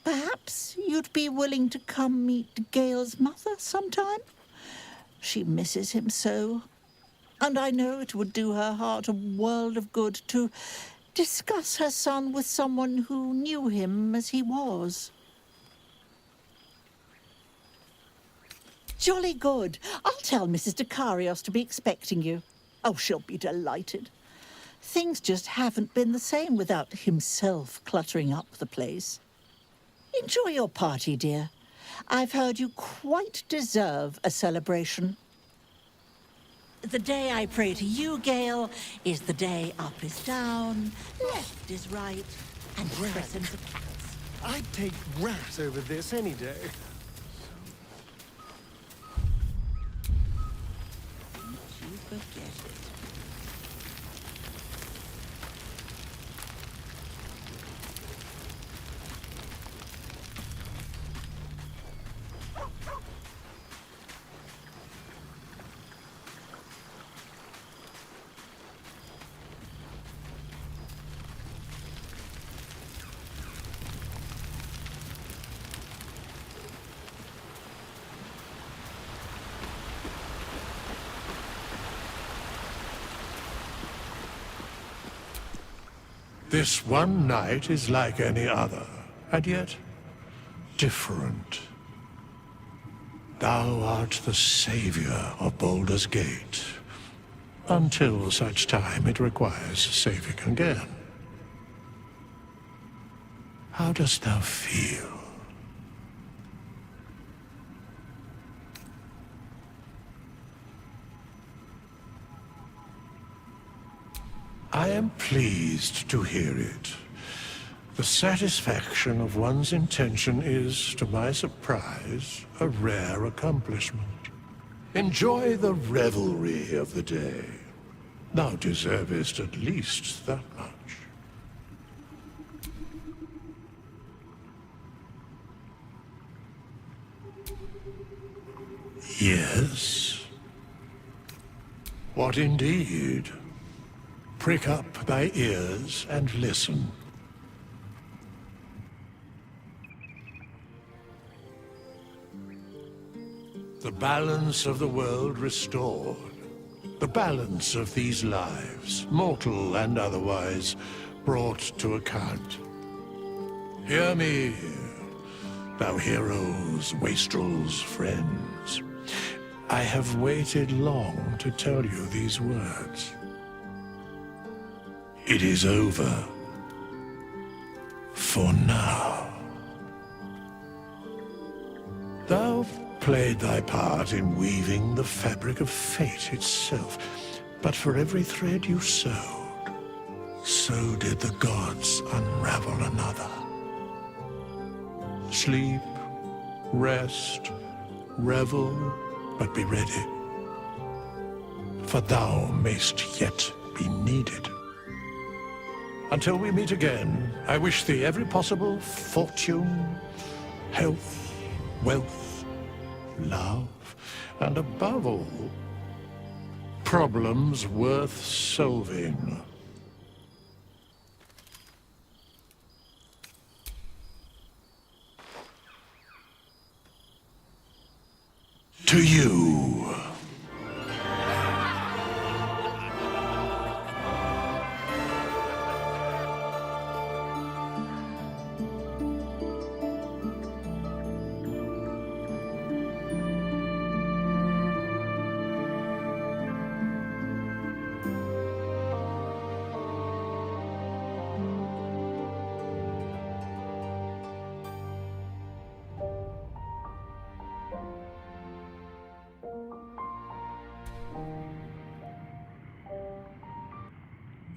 Perhaps you'd be willing to come meet Gale's mother sometime? She misses him so, and I know it would do her heart a world of good to discuss her son with someone who knew him as he was. Jolly good. I'll tell Mrs. Dekarios to be expecting you. Oh, she'll be delighted. Things just haven't been the same without himself cluttering up the place. Enjoy your party, dear. I've heard you quite deserve a celebration. The day I pray to you, Gale, is the day up is down, left is right, and present are cats. I'd take rat over this any day. You forget it. This one night is like any other, and yet different. Thou art the savior of Baldur's Gate, until such time it requires saving again. How dost thou feel? I am pleased to hear it. The satisfaction of one's intention is, to my surprise, a rare accomplishment. Enjoy the revelry of the day. Thou deservest at least that much. Yes? What indeed? Prick up thy ears and listen. The balance of the world restored. The balance of these lives, mortal and otherwise, brought to account. Hear me, thou heroes, wastrels, friends. I have waited long to tell you these words. It is over. For now. Thou played thy part in weaving the fabric of fate itself, but for every thread you sewed, so did the gods unravel another. Sleep, rest, revel, but be ready, for thou mayst yet be needed. Until we meet again, I wish thee every possible fortune, health, wealth, love, and above all, problems worth solving. To you.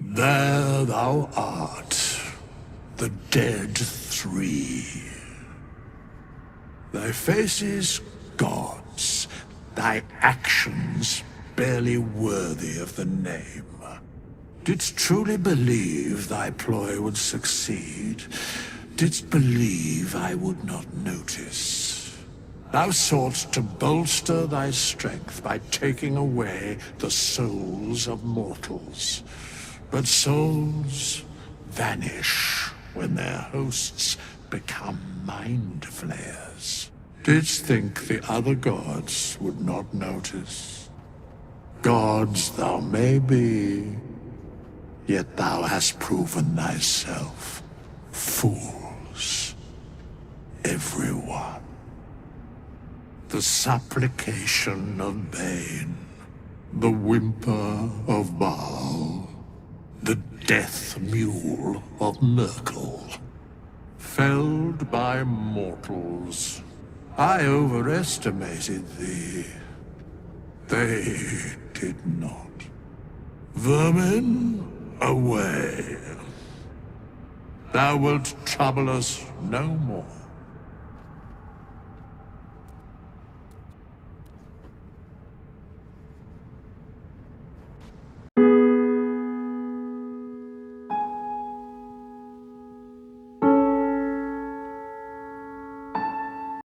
There thou art. the dead three. Thy faces gods, thy actions barely worthy of the name. Didst truly believe thy ploy would succeed? Didst believe I would not notice? Thou soughtst to bolster thy strength by taking away the souls of mortals. But souls vanish when their hosts become mind flayers. Didst think the other gods would not notice? Gods thou may be, yet thou hast proven thyself fools, everyone. The supplication of Bane, the whimper of Baal, the death mule of Merkel, felled by mortals. I overestimated thee. They did not. Vermin, away. Thou wilt trouble us no more.